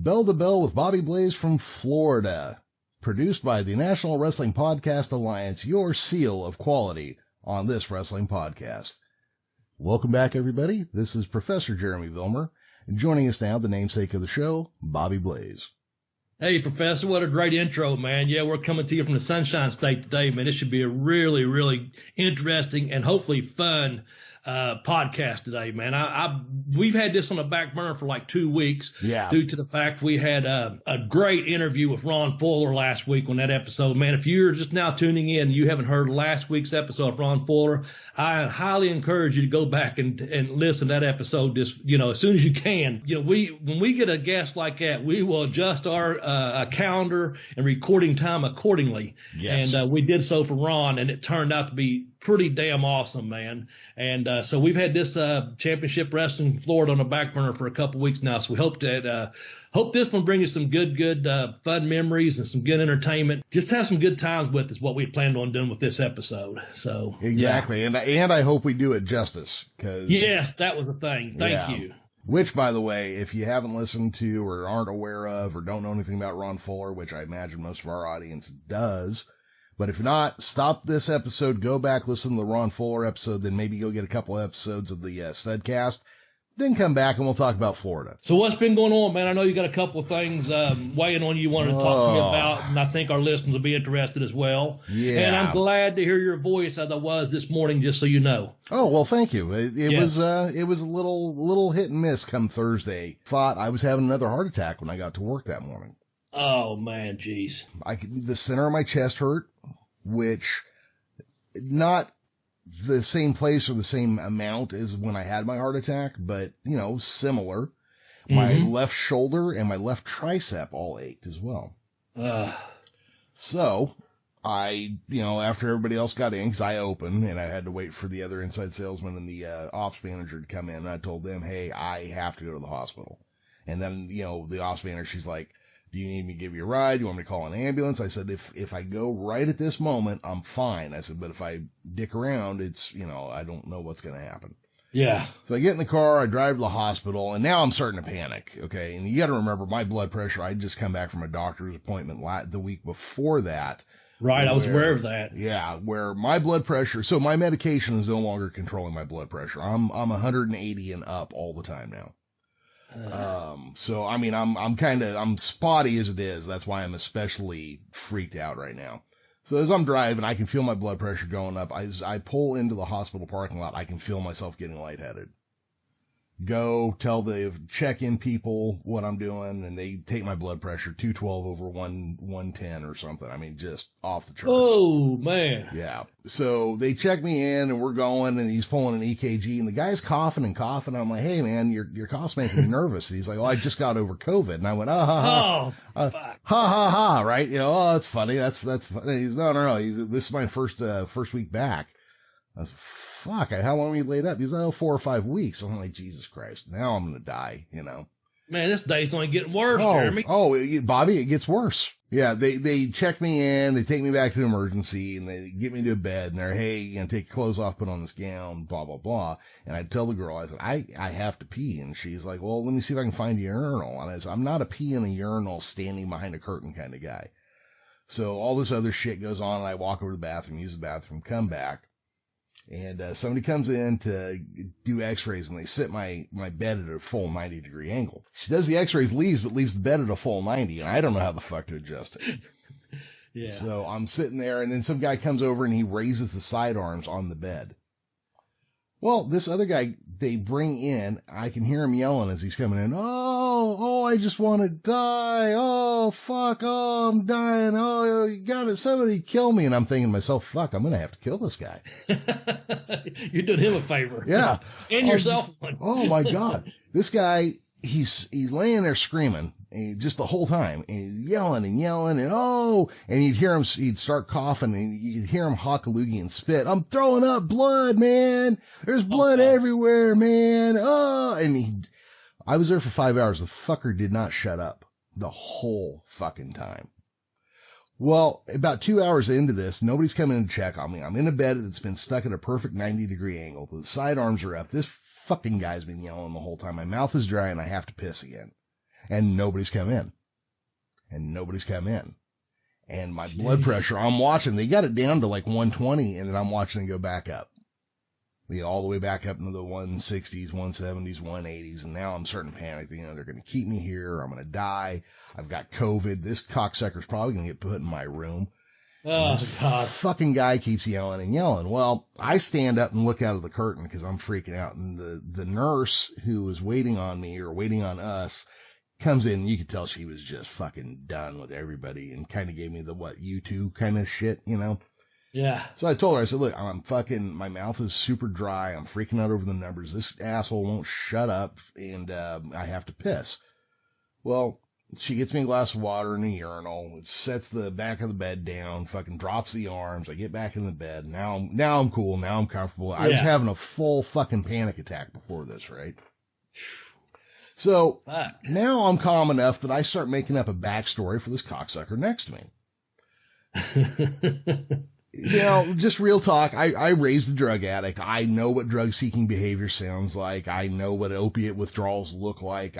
Bell to Bell with Bobby Blaze from Florida. Produced by the National Wrestling Podcast Alliance, your seal of quality on this wrestling podcast. Welcome back, everybody. This is Professor Jeremy Vilmur. And joining us now, the namesake of the show, Bobby Blaze. Hey, Professor, what a great intro, man. Yeah, we're coming to you from the Sunshine State today, man. This should be a really, really interesting and hopefully fun podcast today, man. We've had this on the back burner for like 2 weeks due to the fact we had a great interview with Ron Fuller last week on that episode. Man, if you're just now tuning in and you haven't heard last week's episode of Ron Fuller, I highly encourage you to go back and listen to that episode just, as soon as you can. When we get a guest like that, we will adjust our calendar and recording time accordingly. Yes. And we did so for Ron, and it turned out to be pretty damn awesome, man. And so we've had this championship wrestling in Florida on the back burner for a couple weeks now. So we hope that this one brings you some good fun memories and some good entertainment. Just have some good times with is what we planned on doing with this episode. So exactly, yeah. And I hope we do it justice. Yes, that was a thing. Thank you. Which, by the way, if you haven't listened to or aren't aware of or don't know anything about Ron Fuller, which I imagine most of our audience does. But if not, stop this episode, go back, listen to the Ron Fuller episode, then maybe go get a couple episodes of the Studcast, then come back and we'll talk about Florida. So what's been going on, man? I know you got a couple of things weighing on you wanted to talk to me about, and I think our listeners will be interested as well. Yeah. And I'm glad to hear your voice as I was this morning, just so you know. Oh, well, thank you. It was a little hit and miss come Thursday. Thought I was having another heart attack when I got to work that morning. Oh, man, geez. The center of my chest hurt, which not the same place or the same amount as when I had my heart attack, but, similar. My left shoulder and my left tricep all ached as well. So I, after everybody else got in, because I opened and I had to wait for the other inside salesman and the ops manager to come in, and I told them, hey, I have to go to the hospital. And then, the ops manager, she's like, do you need me to give you a ride? You want me to call an ambulance? I said, if I go right at this moment, I'm fine. I said, but if I dick around, it's, I don't know what's going to happen. Yeah. So I get in the car, I drive to the hospital, and now I'm starting to panic. Okay. And you got to remember my blood pressure. I just come back from a doctor's appointment the week before that. Right. I was aware of that. Yeah. Where my blood pressure, so my medication is no longer controlling my blood pressure. I'm 180 and up all the time now. So, I mean, I'm spotty as it is. That's why I'm especially freaked out right now. So as I'm driving, I can feel my blood pressure going up. As I pull into the hospital parking lot, I can feel myself getting lightheaded. Go tell the check-in people what I'm doing, and they take my blood pressure 212 over 110 or something. I mean, just off the charts. Oh, man. Yeah. So they check me in, and we're going, and he's pulling an EKG, and the guy's coughing and coughing. I'm like, hey, man, your cough's making me nervous. And he's like, oh, I just got over COVID. And I went, fuck. Ha, ha, ha, right? Oh, that's funny. That's funny. He's, no. This is my first week back. I was, fuck, how long were you laid up? He's like, 4 or 5 weeks. I'm like, Jesus Christ, now I'm going to die, Man, this day's only getting worse, Jeremy. Bobby, it gets worse. Yeah, they check me in, they take me back to emergency, and they get me to a bed, and they're, hey, take your clothes off, put on this gown, blah, blah, blah. And I tell the girl, I said, I have to pee. And she's like, well, let me see if I can find a urinal. And I said, I'm not a pee in a urinal standing behind a curtain kind of guy. So all this other shit goes on, and I walk over to the bathroom, use the bathroom, come back. And somebody comes in to do x-rays, and they sit my bed at a full 90-degree angle. She does the x-rays, leaves the bed at a full 90, and I don't know how the fuck to adjust it. Yeah. So I'm sitting there, and then some guy comes over, and he raises the sidearms on the bed. Well, this other guy they bring in, I can hear him yelling as he's coming in, oh, I just want to die. Oh, fuck. Oh, I'm dying. Oh, you got it. Somebody kill me. And I'm thinking to myself, fuck, I'm going to have to kill this guy. You're doing him a favor. Yeah. And yourself one. Oh my God. This guy, he's laying there screaming just the whole time and yelling and you'd hear him, he'd start coughing and you'd hear him hawk a loogie and spit. I'm throwing up blood, man. There's blood everywhere, man. Oh, and I was there for 5 hours. The fucker did not shut up the whole fucking time. Well, about 2 hours into this, nobody's coming in to check on me. I'm in a bed that's been stuck at a perfect 90-degree angle. The sidearms are up. This fucking guy's been yelling the whole time. My mouth is dry and I have to piss again. and nobody's come in. And my blood pressure, I'm watching, they got it down to like 120, and then I'm watching it go back up. All the way back up into the 160s, 170s, 180s. And now I'm starting to panic. They're going to keep me here. I'm going to die. I've got COVID. This cocksucker's probably going to get put in my room. Oh, God. Fucking guy keeps yelling and yelling. Well, I stand up and look out of the curtain because I'm freaking out. And the nurse who was waiting on me or waiting on us comes in, and you could tell she was just fucking done with everybody and kind of gave me the what, you two kind of shit, Yeah. So I told her, I said, look, my mouth is super dry. I'm freaking out over the numbers. This asshole won't shut up, and I have to piss. Well, she gets me a glass of water and a urinal, sets the back of the bed down, fucking drops the arms. I get back in the bed. Now I'm cool. Now I'm comfortable. Yeah. I was having a full fucking panic attack before this, right? So now I'm calm enough that I start making up a backstory for this cocksucker next to me. Just real talk. I raised a drug addict. I know what drug seeking behavior sounds like. I know what opiate withdrawals look like.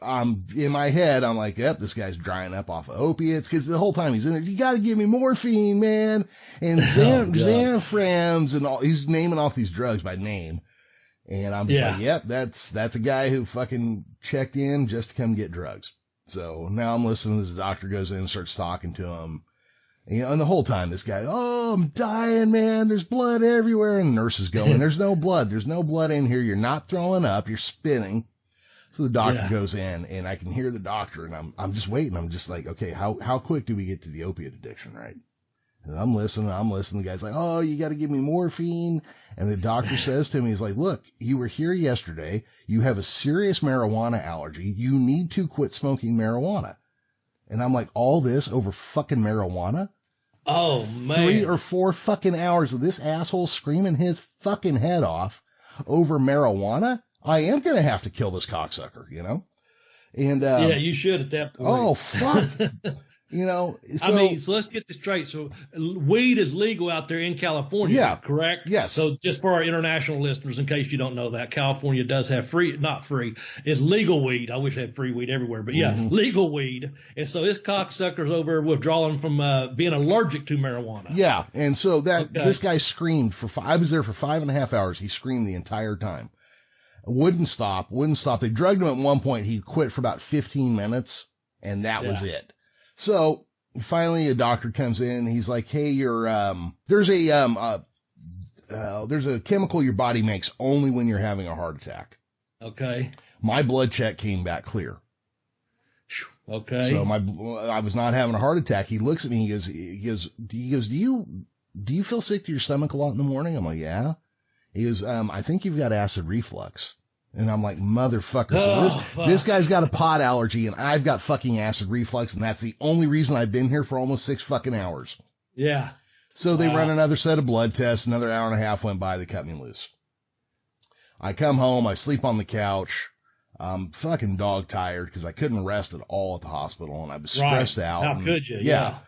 I'm in my head. I'm like, yep, this guy's drying up off of opiates. Cause the whole time he's in there, you got to give me morphine, man. And Xanaframs and all, he's naming off these drugs by name. And I'm just like, yep, that's a guy who fucking checked in just to come get drugs. So now I'm listening as the doctor goes in and starts talking to him. And the whole time this guy, oh, I'm dying, man. There's blood everywhere. And the nurse is going, there's no blood. There's no blood in here. You're not throwing up. You're spitting. So the doctor goes in, and I can hear the doctor, and I'm just waiting. I'm just like, okay, how quick do we get to the opiate addiction, right? And I'm listening. The guy's like, oh, you got to give me morphine. And the doctor says to me, he's like, look, you were here yesterday. You have a serious marijuana allergy. You need to quit smoking marijuana. And I'm like, all this over fucking marijuana? Oh, man. 3 or 4 fucking hours of this asshole screaming his fucking head off over marijuana? I am going to have to kill this cocksucker, And, yeah, you should at that point. Oh, fuck. So let's get this straight. So weed is legal out there in California, yeah, correct? Yes. So just for our international listeners, in case you don't know that, California does have it's legal weed. I wish they had free weed everywhere, but legal weed. And so this cocksucker's over withdrawing from being allergic to marijuana. Yeah. And so this guy screamed I was there for 5.5 hours. He screamed the entire time. Wouldn't stop. They drugged him at one point. He quit for about 15 minutes, and that was it. So finally a doctor comes in and he's like, hey, there's a chemical your body makes only when you're having a heart attack. Okay. My blood check came back clear. Okay. So I was not having a heart attack. He looks at me. He goes, do you feel sick to your stomach a lot in the morning? I'm like, yeah. He goes, I think you've got acid reflux. And I'm like, motherfucker. So this guy's got a pot allergy and I've got fucking acid reflux. And that's the only reason I've been here for almost 6 fucking hours. Yeah. So they run another set of blood tests. Another hour and a half went by. They cut me loose. I come home. I sleep on the couch. I'm fucking dog tired because I couldn't rest at all at the hospital and I was stressed out. How could you? Yeah.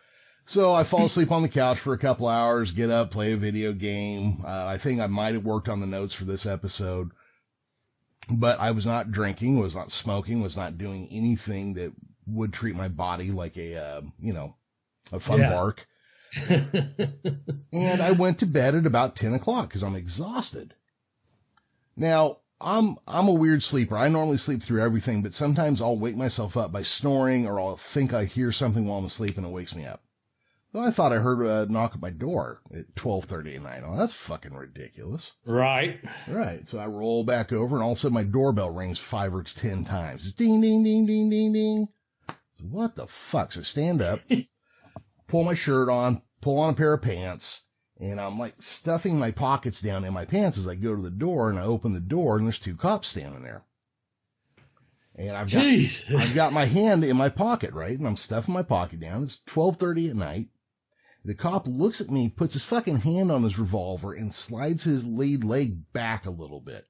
So I fall asleep on the couch for a couple hours, get up, play a video game. I think I might have worked on the notes for this episode. But I was not drinking, was not smoking, was not doing anything that would treat my body like a fun bark. And I went to bed at about 10 o'clock because I'm exhausted. Now, I'm a weird sleeper. I normally sleep through everything, but sometimes I'll wake myself up by snoring or I'll think I hear something while I'm asleep and it wakes me up. Well, I thought I heard a knock at my door at 12:30 at night. Oh, that's fucking ridiculous. Right. So I roll back over and all of a sudden my doorbell rings 5 or 10 times. It's ding, ding, ding, ding, ding, ding. So what the fuck? So I stand up, pull my shirt on, pull on a pair of pants, and I'm like stuffing my pockets down in my pants as I go to the door, and I open the door and there's 2 cops standing there. And I've got my hand in my pocket, right? And I'm stuffing my pocket down. It's 12:30 at night. The cop looks at me, puts his fucking hand on his revolver, and slides his lead leg back a little bit.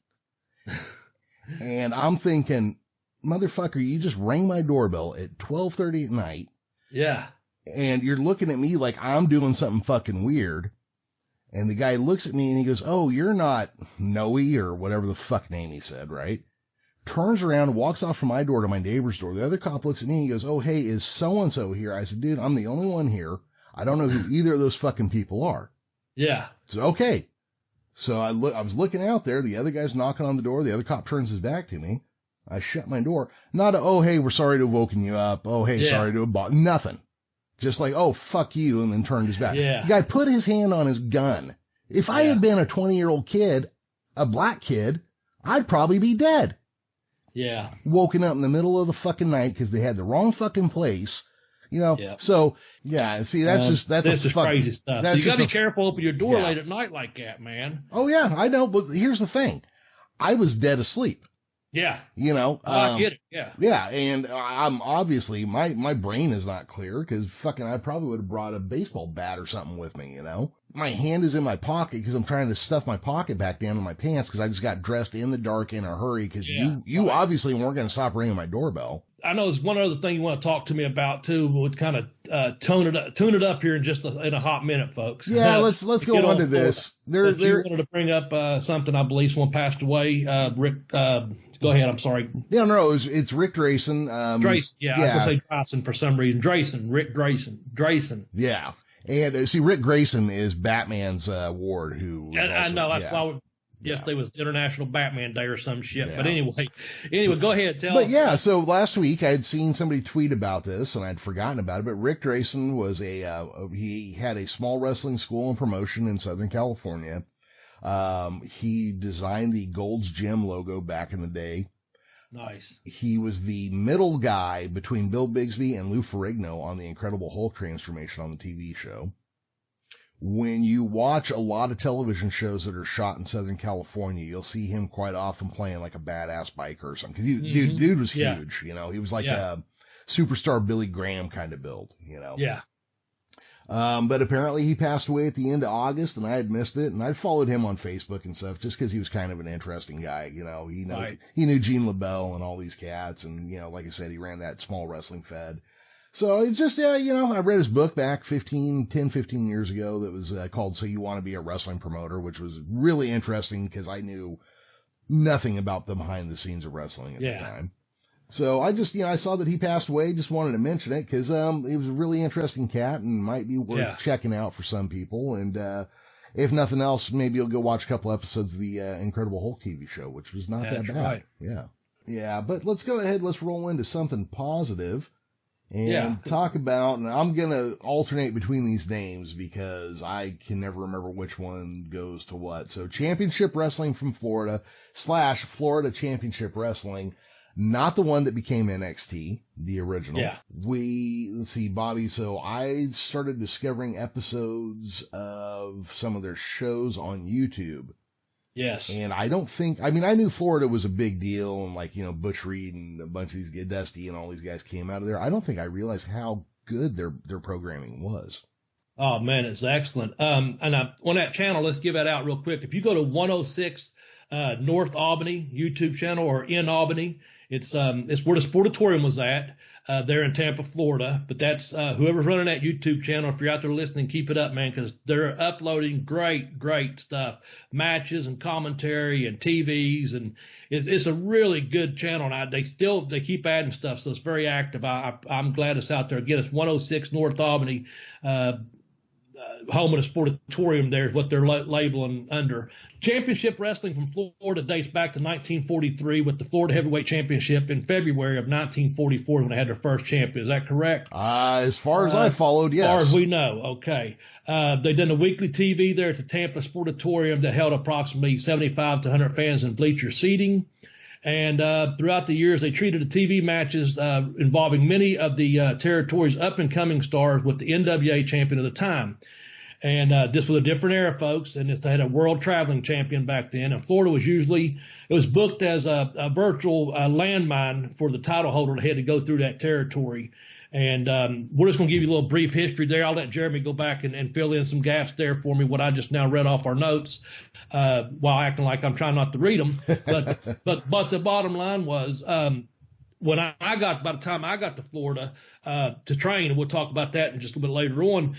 And I'm thinking, motherfucker, you just rang my doorbell at 12:30 at night. Yeah. And you're looking at me like I'm doing something fucking weird. And the guy looks at me and he goes, oh, you're not Noe or whatever the fuck name he said, right? turns around, walks off from my door to my neighbor's door. The other cop looks at me and he goes, "Oh, hey, is so-and-so here?" I said, "Dude, I'm the only one here. I don't know who either of those fucking people are." Yeah. So, okay. So I was looking out there. The other guy's knocking on the door. The other cop turns his back to me. I shut my door. Not a, "Oh, hey, we're sorry to have woken you up. Oh, hey, sorry to have nothing. Just like, "Oh, fuck you," and then turned his back. Yeah. The guy put his hand on his gun. If I had been a 20-year-old kid, a black kid, I'd probably be dead. Yeah. Woken up in the middle of the fucking night because they had the wrong fucking place. You know, so yeah, see, that's just crazy stuff. So you got to be careful open your door Yeah. late at night like that, man. Oh yeah, I know, but here's the thing. I was dead asleep. Yeah. You know, I get it. Yeah. Yeah, and I'm obviously my brain is not clear because fucking I probably would have brought a baseball bat or something with me. You know, my hand is in my pocket because I'm trying to stuff my pocket back down in my pants because I just got dressed in the dark in a hurry because you obviously weren't going to stop ringing my doorbell. I know there's one other thing you want to talk to me about too. Would kind of tune it up here in in a hot minute, folks. Yeah, let's go on to this. You wanted to bring up something. I believe someone passed away. Rick, go ahead. I'm sorry. Yeah, no, it's Rick Drayson. Drayson. Yeah, I was gonna say Drayson for some reason. Rick Drayson. Yeah, and see, Rick Grayson is Batman's ward. Who was I know that's why. Yesterday was International Batman Day or some shit. Yeah. But anyway, go ahead. Tell us. But yeah, so last week I had seen somebody tweet about this and I'd forgotten about it, but Rick Drayson was he had a small wrestling school and promotion in Southern California. He designed the Gold's Gym logo back in the day. Nice. He was the middle guy between Bill Bixby and Lou Ferrigno on the Incredible Hulk transformation on the TV show. When you watch a lot of television shows that are shot in Southern California, you'll see him quite often playing like a badass biker or something. Cause dude was huge, you know, he was like a superstar Billy Graham kind of build, you know? Yeah. But apparently he passed away at the end of August and I had missed it and I'd followed him on Facebook and stuff just cause he was kind of an interesting guy, you know, he knew Gene LaBelle and all these cats and, you know, like I said, he ran that small wrestling fed. So it's just, you know, I read his book back 15 years ago that was called So You Want to Be a Wrestling Promoter, which was really interesting because I knew nothing about the behind the scenes of wrestling at the time. So I just, you know, I saw that he passed away, just wanted to mention it because he was a really interesting cat and might be worth checking out for some people. And if nothing else, maybe you'll go watch a couple episodes of the Incredible Hulk TV show, which was not that bad. Right. Yeah. Yeah, but let's go ahead, let's roll into something positive. And talk about, and I'm going to alternate between these names because I can never remember which one goes to what. So Championship Wrestling from Florida / Florida Championship Wrestling, not the one that became NXT, the original. Yeah. Let's see, Bobby. So I started discovering episodes of some of their shows on YouTube. Yes. And I knew Florida was a big deal and like, you know, Butch Reed and a bunch of these Dusty and all these guys came out of there. I don't think I realized how good their programming was. Oh man, it's excellent. And on that channel, let's give that out real quick. If you go to 106 North Albany YouTube channel or in Albany, it's where the Sportatorium was at, there in Tampa, Florida. But that's whoever's running that YouTube channel. If you're out there listening, keep it up, man, because they're uploading great stuff, matches and commentary and TVs, and it's a really good channel. And they keep adding stuff, so it's very active. I'm glad it's out there. Again, it's 106 North Albany. Home of the Sportatorium there is what they're labeling under. Championship Wrestling from Florida dates back to 1943 with the Florida Heavyweight Championship in February of 1944 when they had their first champion. Is that correct? As far as I followed, yes. As far as we know, okay. They done a weekly TV there at the Tampa Sportatorium that held approximately 75 to 100 fans in bleacher seating. And throughout the years, they treated the TV matches involving many of the territory's up-and-coming stars with the NWA champion of the time. And this was a different era, folks, and they had a world traveling champion back then. And Florida was booked as a virtual landmine for the title holder that had to go through that territory. And we're just going to give you a little brief history there. I'll let Jeremy go back and fill in some gaps there for me, what I just now read off our notes, while acting like I'm trying not to read them. But the bottom line was when I got, by the time I got to Florida to train, and we'll talk about that in just a little bit later on,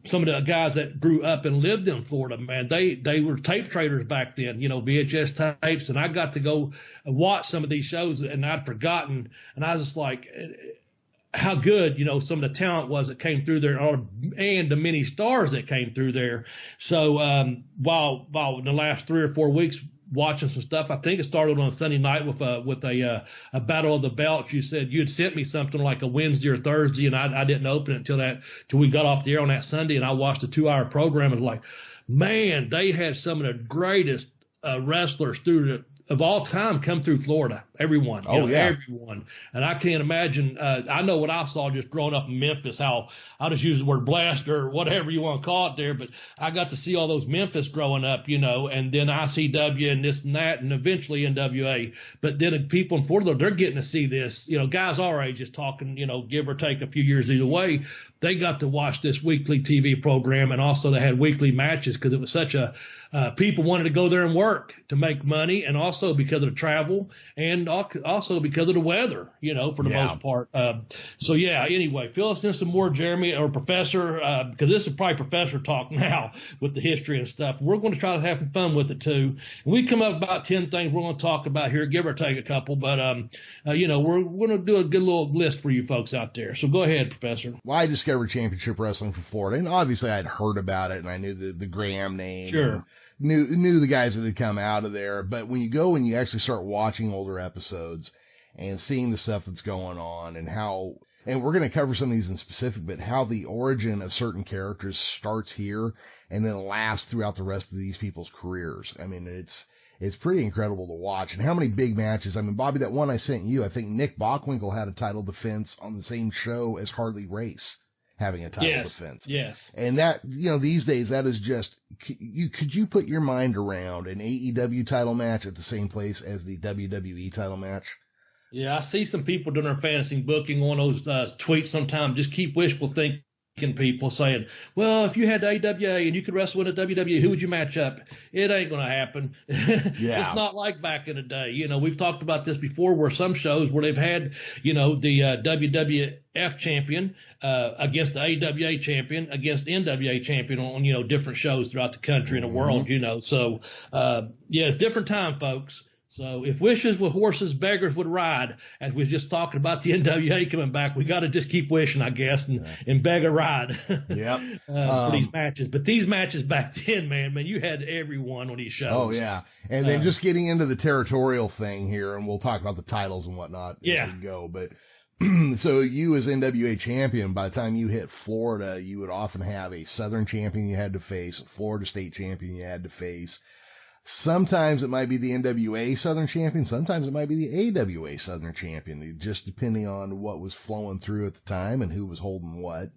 some of the guys that grew up and lived in Florida, man, they were tape traders back then, VHS tapes, and I got to go watch some of these shows, and I'd forgotten, and I was just like, how good, some of the talent was that came through there, and the many stars that came through there. So while in the last 3 or 4 weeks watching some stuff, I think it started on a Sunday night with a battle of the belts. You said you'd sent me something like a Wednesday or Thursday, and I didn't open it till we got off the air on that Sunday, and I watched a 2-hour program. It was like, man, they had some of the greatest wrestlers of all time come through Florida. Everyone. Everyone. And I can't imagine, I know what I saw just growing up in Memphis, how I'll just use the word blessed or whatever you want to call it there, but I got to see all those Memphis growing up, and then ICW and this and that, and eventually NWA. But then people in Florida, they're getting to see this, guys our age is talking, give or take a few years either way. They got to watch this weekly TV program, and also they had weekly matches because it was such people wanted to go there and work to make money, and also because of the travel, and also because of the weather, for the most part. Anyway, fill us in some more, Jeremy or Professor, because this is probably Professor talk now with the history and stuff. We're going to try to have some fun with it too. And we come up about 10 things we're going to talk about here, give or take a couple, but we're going to do a good little list for you folks out there. So go ahead, Professor. Well, I discovered Championship Wrestling for Florida, and obviously I'd heard about it, and I knew the Graham name. Sure. Knew the guys that had come out of there, but when you go and you actually start watching older episodes and seeing the stuff that's going on, and we're going to cover some of these in specific, but how the origin of certain characters starts here and then lasts throughout the rest of these people's careers. I mean, it's pretty incredible to watch. And how many big matches. I mean, Bobby, that one I sent you, I think Nick Bockwinkel had a title defense on the same show as Harley Race having a title defense. Yes. And that, these days, that is just, could you put your mind around an AEW title match at the same place as the WWE title match? Yeah, I see some people doing their fantasy booking on those tweets sometimes, just keep wishful thinking people saying, well, if you had the AWA and you could wrestle in the WWE, who would you match up? It ain't going to happen. Yeah. It's not like back in the day. We've talked about this before, where some shows where they've had, the WWF champion against the AWA champion against the NWA champion on, different shows throughout the country and the world, So, it's different time, folks. So if wishes were horses, beggars would ride. As we was just talking about the NWA coming back, we got to just keep wishing, I guess, and beg a ride. Yep. For these matches. But these matches back then, man, you had everyone on these shows. Oh, yeah. And then just getting into the territorial thing here, and we'll talk about the titles and whatnot as we go. But so you as NWA champion, by the time you hit Florida, you would often have a Southern champion you had to face, a Florida State champion you had to face. Sometimes it might be the NWA Southern Champion. Sometimes it might be the AWA Southern Champion, just depending on what was flowing through at the time and who was holding what.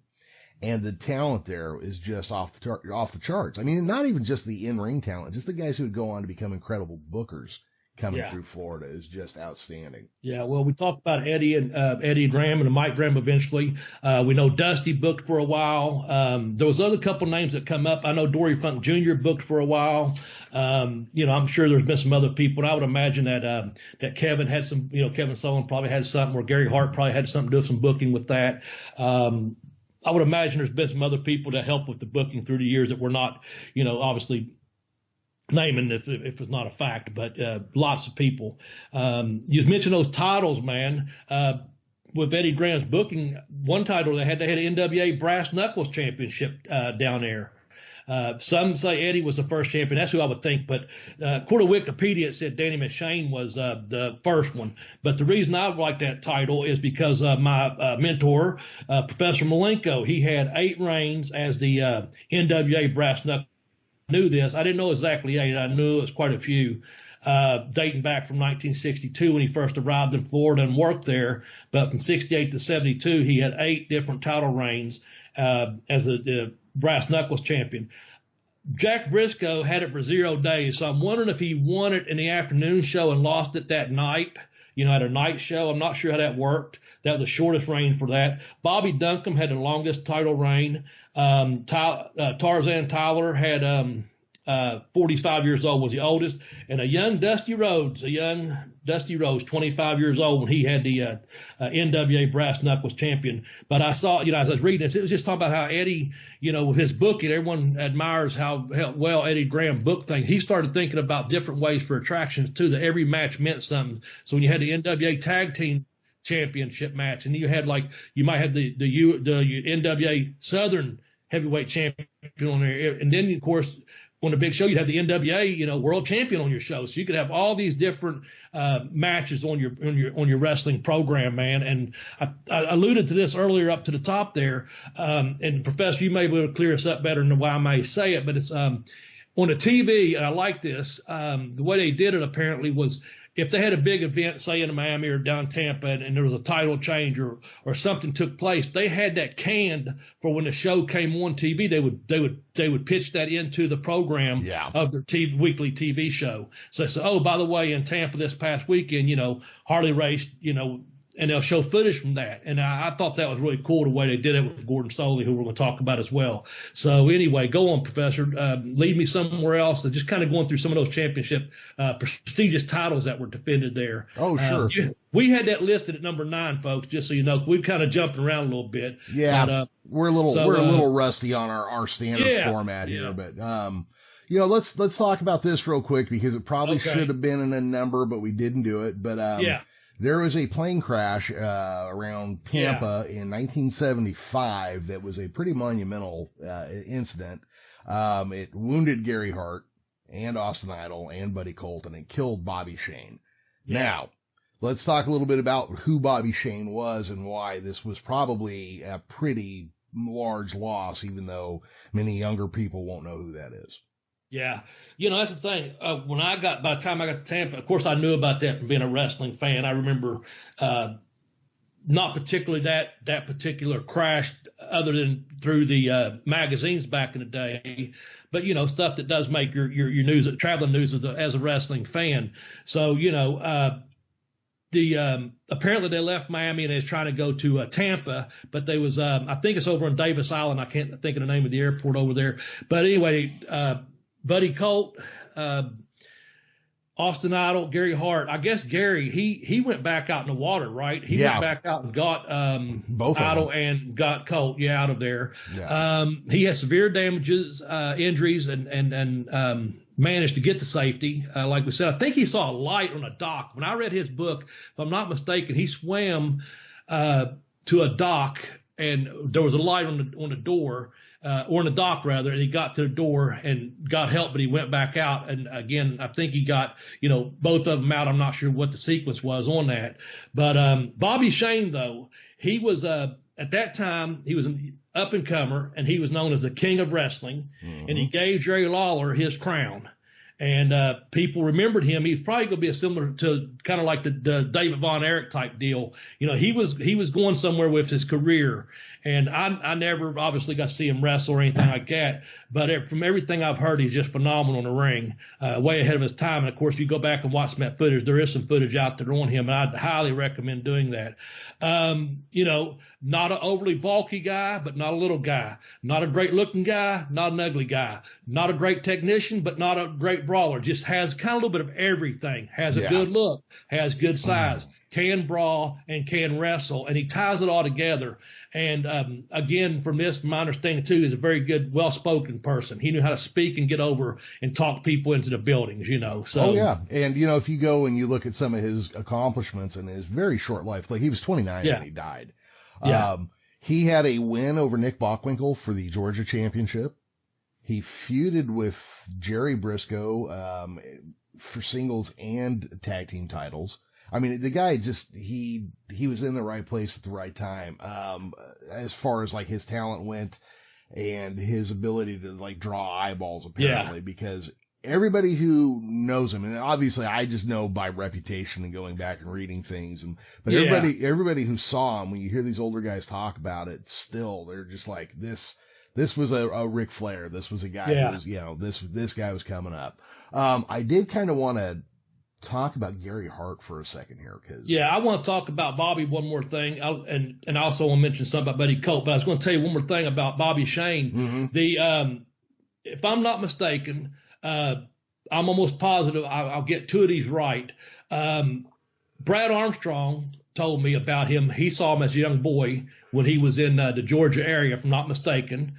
And the talent there is just off the charts. I mean, not even just the in-ring talent, just the guys who would go on to become incredible bookers coming through Florida is just outstanding. Yeah, well, we talked about Eddie Graham and Mike Graham eventually. We know Dusty booked for a while. There was other couple names that come up. I know Dory Funk Jr. booked for a while. I'm sure there's been some other people. And I would imagine that Kevin had some, Kevin Sullivan probably had something, or Gary Hart probably had something to do with some booking with that. I would imagine there's been some other people that help with the booking through the years that were not, obviously naming if it's not a fact, but lots of people. You mentioned those titles, man. With Eddie Graham's booking, one title they had an NWA Brass Knuckles Championship down there. Some say Eddie was the first champion. That's who I would think. But according to Wikipedia, it said Danny McShane was the first one. But the reason I like that title is because my mentor, Professor Malenko, he had 8 reigns as the NWA Brass Knuckles. I knew this. I didn't know exactly 8. I knew it was quite a few, dating back from 1962 when he first arrived in Florida and worked there. But from 68 to 72, he had 8 different title reigns as a Brass Knuckles champion. Jack Briscoe had it for 0 days, so I'm wondering if he won it in the afternoon show and lost it that night, at a night show. I'm not sure how that worked. That was the shortest reign for that. Bobby Duncombe had the longest title reign. Tarzan Tyler had 45 years old, was the oldest, and a young Dusty Rhodes, 25 years old when he had the NWA Brass Knuckles champion. But I saw, as I was reading this, it was just talking about how Eddie, with his booking, everyone admires how well Eddie Graham booked things. He started thinking about different ways for attractions too, that every match meant something. So when you had the NWA Tag Team Championship match, and you had you might have the NWA Southern Heavyweight Champion on there, and then of course on the big show, you'd have the NWA, World Champion on your show. So you could have all these different matches on your wrestling program, man. And I alluded to this earlier up to the top there. And Professor, you may be able to clear us up better than why I may say it, but it's on the TV, and I like this. The way they did it apparently was, if they had a big event, say in Miami or down Tampa, and there was a title change or something took place, they had that canned for when the show came on TV. They would pitch that into the program of their weekly TV show. So they said, oh, by the way, in Tampa this past weekend, Harley raced, and they'll show footage from that. And I thought that was really cool the way they did it with Gordon Soley, who we're going to talk about as well. So anyway, go on, Professor. Lead me somewhere else. Just kind of going through some of those championship prestigious titles that were defended there. Oh, sure. We had that listed at number 9, folks, just so you know. We're kind of jumping around a little bit. Yeah, but, we're a little rusty on our standard format here. But let's talk about this real quick, because it probably should have been in a number, but we didn't do it. But there was a plane crash around Tampa in 1975 that was a pretty monumental incident. It wounded Gary Hart and Austin Idol and Buddy Colt, and it killed Bobby Shane. Yeah. Now, let's talk a little bit about who Bobby Shane was and why this was probably a pretty large loss, even though many younger people won't know who that is. Yeah. That's the thing. By the time I got to Tampa, of course, I knew about that from being a wrestling fan. I remember not particularly that particular crash, other than through the magazines back in the day, but, stuff that does make your news, traveling news as a wrestling fan. So, apparently they left Miami and they was trying to go to Tampa, but they was, I think it's over on Davis Island. I can't think of the name of the airport over there. But anyway, Buddy Colt, Austin Idol, Gary Hart. I guess Gary, he went back out in the water, right? He went back out and got both Idol and got Colt, out of there. Yeah. He had severe damages, injuries, and managed to get to safety. Like we said, I think he saw a light on a dock. When I read his book, if I'm not mistaken, he swam to a dock, and there was a light on the door. Or on the dock rather, and he got to the door and got help, but he went back out. And again, I think he got, both of them out. I'm not sure what the sequence was on that. But Bobby Shane, though, he was, at that time, he was an up-and-comer, and he was known as the King of Wrestling, and he gave Jerry Lawler his crown. And people remembered him. He's probably going to be similar to kind of like the David Von Erich type deal. He was going somewhere with his career. And I never obviously got to see him wrestle or anything like that. But from everything I've heard, he's just phenomenal in the ring, way ahead of his time. And, of course, if you go back and watch some of that footage, there is some footage out there on him, and I'd highly recommend doing that. Not an overly bulky guy, but not a little guy. Not a great-looking guy, not an ugly guy. Not a great technician, but not a great brawler. Just has kind of a little bit of everything. Has a good look, has good size, can brawl, and can wrestle, and he ties it all together. And again, from my understanding too, he's a very good, well-spoken person. He knew how to speak and get over and talk people into the buildings, So, oh yeah, and if you go and you look at some of his accomplishments in his very short life, like he was 29 when he died. Yeah. He had a win over Nick Bockwinkel for the Georgia Championship. He feuded with Jerry Briscoe for singles and tag team titles. I mean, the guy just, he was in the right place at the right time, as far as like his talent went and his ability to like draw eyeballs apparently, because everybody who knows him, and obviously I just know by reputation and going back and reading things, but everybody who saw him, when you hear these older guys talk about it, still, they're just like, this was a Ric Flair. This was a guy who was, this guy was coming up. I did kind of want to talk about Gary Hart for a second here, I want to talk about Bobby one more thing, and also want to mention something about Buddy Colt, but I was going to tell you one more thing about Bobby Shane. If I'm not mistaken, I'm almost positive I'll get two of these right. Brad Armstrong told me about him. He saw him as a young boy when he was in the Georgia area, if I'm not mistaken.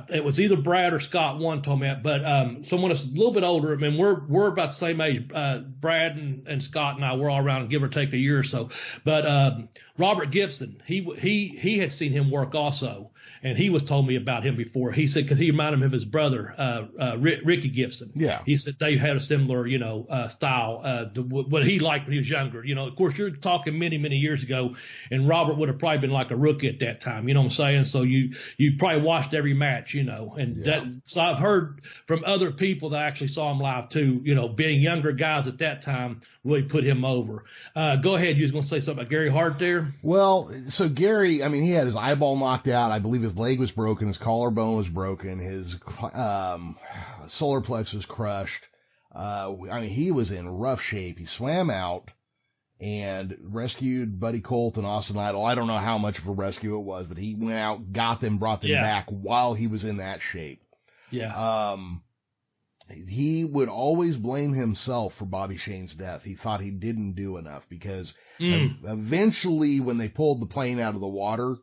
It was either Brad or Scott one told me that, but someone that's a little bit older. I mean, we're about the same age. Brad and Scott and I were all around, give or take a year or so. But Robert Gibson, he had seen him work also, and he was told me about him before. He said because he reminded him of his brother, Ricky Gibson. Yeah. He said they had a similar, style to what he liked when he was younger. Of course, you're talking many years ago, and Robert would have probably been like a rookie at that time. You know what I'm saying? So you probably watched every match. So I've heard from other people that actually saw him live too, being younger guys at that time really put him over. Go ahead. You was going to say something about Gary Hart there? Well, so Gary, I mean, he had his eyeball knocked out. I believe his leg was broken. His collarbone was broken. His solar plexus was crushed. I mean, he was in rough shape. He swam out and rescued Buddy Colt and Austin Idol. I don't know how much of a rescue it was, but he went out, got them, brought them back while he was in that shape. Yeah. He would always blame himself for Bobby Shane's death. He thought he didn't do enough because eventually when they pulled the plane out of the water,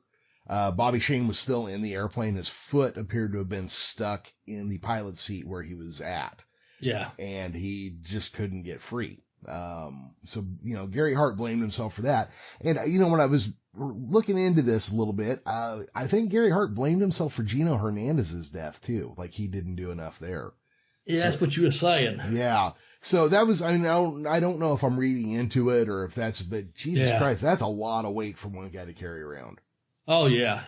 Bobby Shane was still in the airplane. His foot appeared to have been stuck in the pilot seat where he was at. Yeah. And he just couldn't get free. So, Gary Hart blamed himself for that. And, when I was looking into this a little bit, I think Gary Hart blamed himself for Gino Hernandez's death too. Like he didn't do enough there. Yeah, that's what you were saying. Yeah. So that was, I don't know if I'm reading into it or if that's, but Jesus Christ, that's a lot of weight for one guy to carry around. Oh yeah.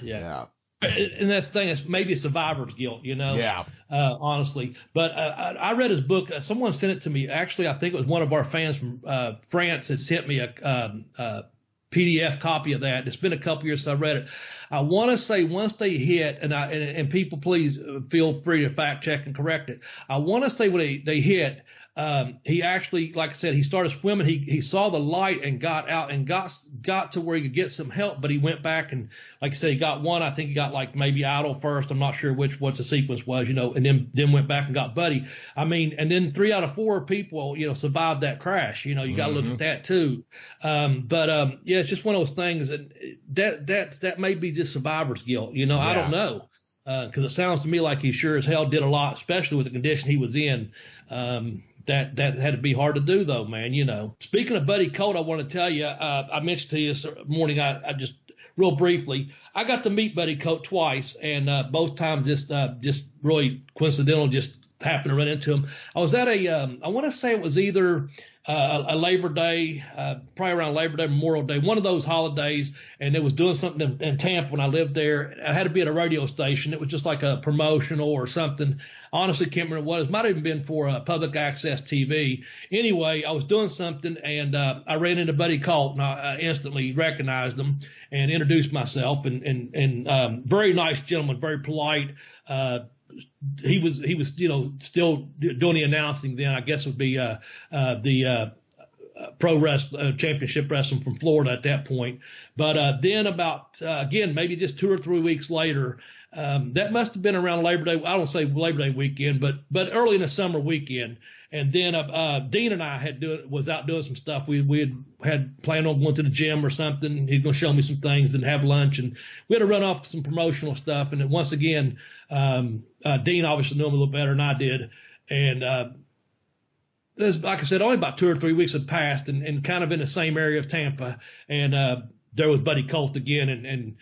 And that's the thing, it's maybe survivor's guilt, Yeah. Honestly. But I read his book. Someone sent it to me. Actually, I think it was one of our fans from France had sent me a PDF copy of that. It's been a couple years since I read it. I want to say once they hit, and people please feel free to fact check and correct it. I want to say when they hit, he actually, like I said, he started swimming. He saw the light and got out and got to where he could get some help, but he went back and, like I said, he got one. I think he got like maybe Idol first. I'm not sure what the sequence was, and then went back and got Buddy. I mean, and then 3 out of 4 people, survived that crash. You got to look at that too. But it's just one of those things, and that may be just survivor's guilt. I don't know. Because it sounds to me like he sure as hell did a lot, especially with the condition he was in. That had to be hard to do, though, man. Speaking of Buddy Colt, I want to tell you, I mentioned to you this morning, I just real briefly, I got to meet Buddy Colt twice, and both times just really coincidental, just happened to run into him. I was at I want to say it was either a Labor Day, probably around Labor Day, Memorial Day, one of those holidays, and it was doing something in Tampa when I lived there. I had to be at a radio station. It was just like a promotional or something. Honestly, can't remember what it was. Might have even been for public access TV. Anyway, I was doing something, and I ran into Buddy Colt, and I instantly recognized him and introduced myself. And very nice gentleman, very polite. He was still doing the announcing then. I guess it would be the pro wrestling championship wrestling from Florida at that point. But then about again maybe just 2 or 3 weeks later, that must have been around Labor Day. I don't say Labor Day weekend, but early in the summer weekend. And then Dean and I was out doing some stuff. We had planned on going to the gym or something. He's going to show me some things and have lunch, and we had to run off some promotional stuff. And then once again, Dean obviously knew him a little better than I did, and like I said, only about 2 or 3 weeks had passed, and kind of in the same area of Tampa, and there was Buddy Colt again, and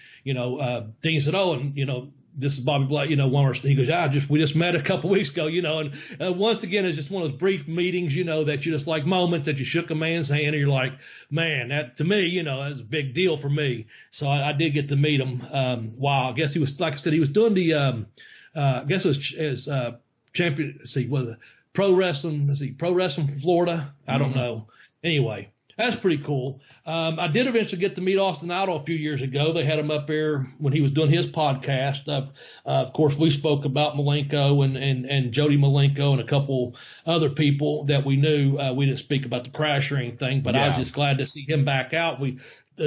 Dean said, "Oh, and this is Bobby Black, one of our," he goes, we just met a couple weeks ago, and once again, it's just one of those brief meetings, that you just like moments that you shook a man's hand and you're like, man, that to me, that's a big deal for me. So I did get to meet him. Wow. I guess he was, like I said, he was doing the, I guess it was his, champion, pro wrestling from Florida. I don't know. Anyway, that's pretty cool. I did eventually get to meet Austin Idol a few years ago. They had him up there when he was doing his podcast. Of course, we spoke about Malenko and Jody Malenko and a couple other people that we knew. We didn't speak about the crash or anything, but I was just glad to see him back out.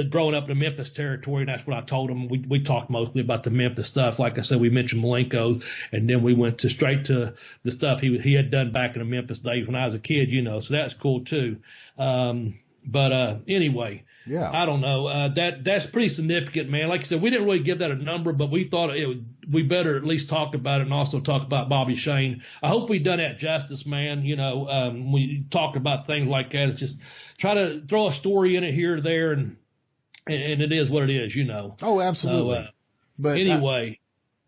growing up in the Memphis territory, and that's what I told him. We talked mostly about the Memphis stuff. Like I said, we mentioned Malenko, and then we went straight to the stuff he had done back in the Memphis days when I was a kid, so that's cool too. But anyway, yeah, I don't know. That's pretty significant, man. Like I said, we didn't really give that a number, but we thought we better at least talk about it and also talk about Bobby Shane. I hope we've done that justice, man. We talk about things like that. It's just try to throw a story in it here or there, and it is what it is, Oh, absolutely. So, but anyway.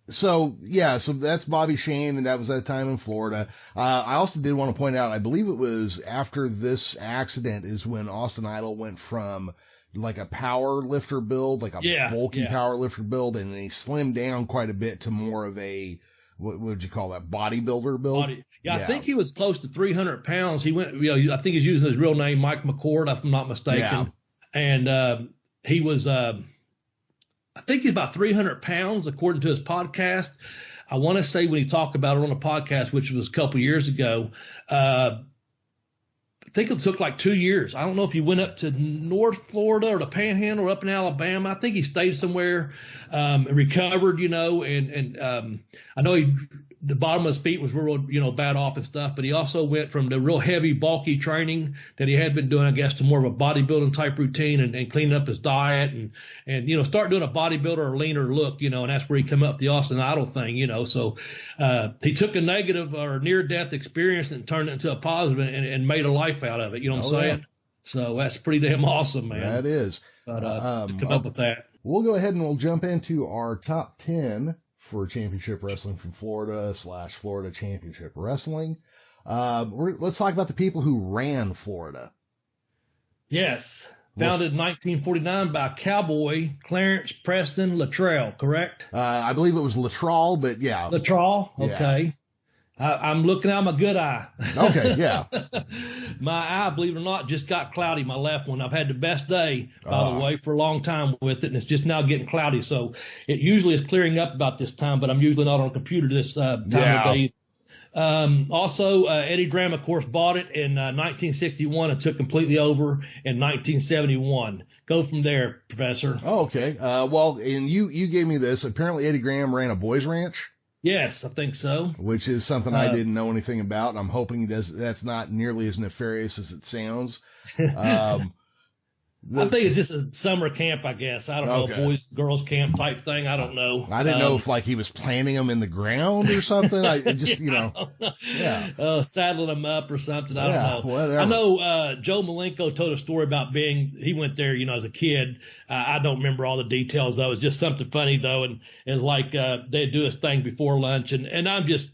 So that's Bobby Shane, and that was that time in Florida. I also did want to point out, I believe it was after this accident is when Austin Idol went from like a power lifter build, like a bulky power lifter build, and he slimmed down quite a bit to more of a, what would you call that, bodybuilder build? I think he was close to 300 pounds. He went, I think he's using his real name, Mike McCord, if I'm not mistaken. Yeah. And he was, I think he's about 300 pounds, according to his podcast. I want to say when he talked about it on a podcast, which was a couple years ago, I think it took like 2 years. I don't know if he went up to North Florida or the Panhandle or up in Alabama. I think he stayed somewhere and recovered, and I know the bottom of his feet was real, bad off and stuff, but he also went from the real heavy, bulky training that he had been doing, I guess, to more of a bodybuilding type routine and cleaning up his diet and start doing a bodybuilder or leaner look, and that's where he come up with the Austin Idol thing, So he took a negative or near-death experience and turned it into a positive and made a life out of it, you know what I'm saying? Yeah. So that's pretty damn awesome, man. That is. But to come up with that. We'll go ahead and we'll jump into our top 10 for Championship Wrestling from Florida / Florida Championship Wrestling. Let's talk about the people who ran Florida. Yes. Founded in 1949 by Cowboy Clarence Preston Luttrell, correct? I believe it was Luttrell, but yeah. Luttrell? Okay. Yeah. I'm looking at my good eye. Okay, yeah. My eye, believe it or not, just got cloudy, my left one. I've had the best day, by the way, for a long time with it, and it's just now getting cloudy. So it usually is clearing up about this time, but I'm usually not on a computer this time of day. Also, Eddie Graham, of course, bought it in 1961 and took completely over in 1971. Go from there, Professor. Oh, okay. Well, and you gave me this. Apparently, Eddie Graham ran a boys' ranch. Yes, I think so. Which is something I didn't know anything about, and I'm hoping that's not nearly as nefarious as it sounds. I think it's just a summer camp, I guess. I don't know, boys, girls camp type thing. I don't know. I didn't know if he was planting them in the ground or something. I just, yeah. Saddling them up or something. I don't know. Whatever. I know Joe Malenko told a story about he went there, as a kid. I don't remember all the details though. It was just something funny though. And it's like, they'd do this thing before lunch. And I'm just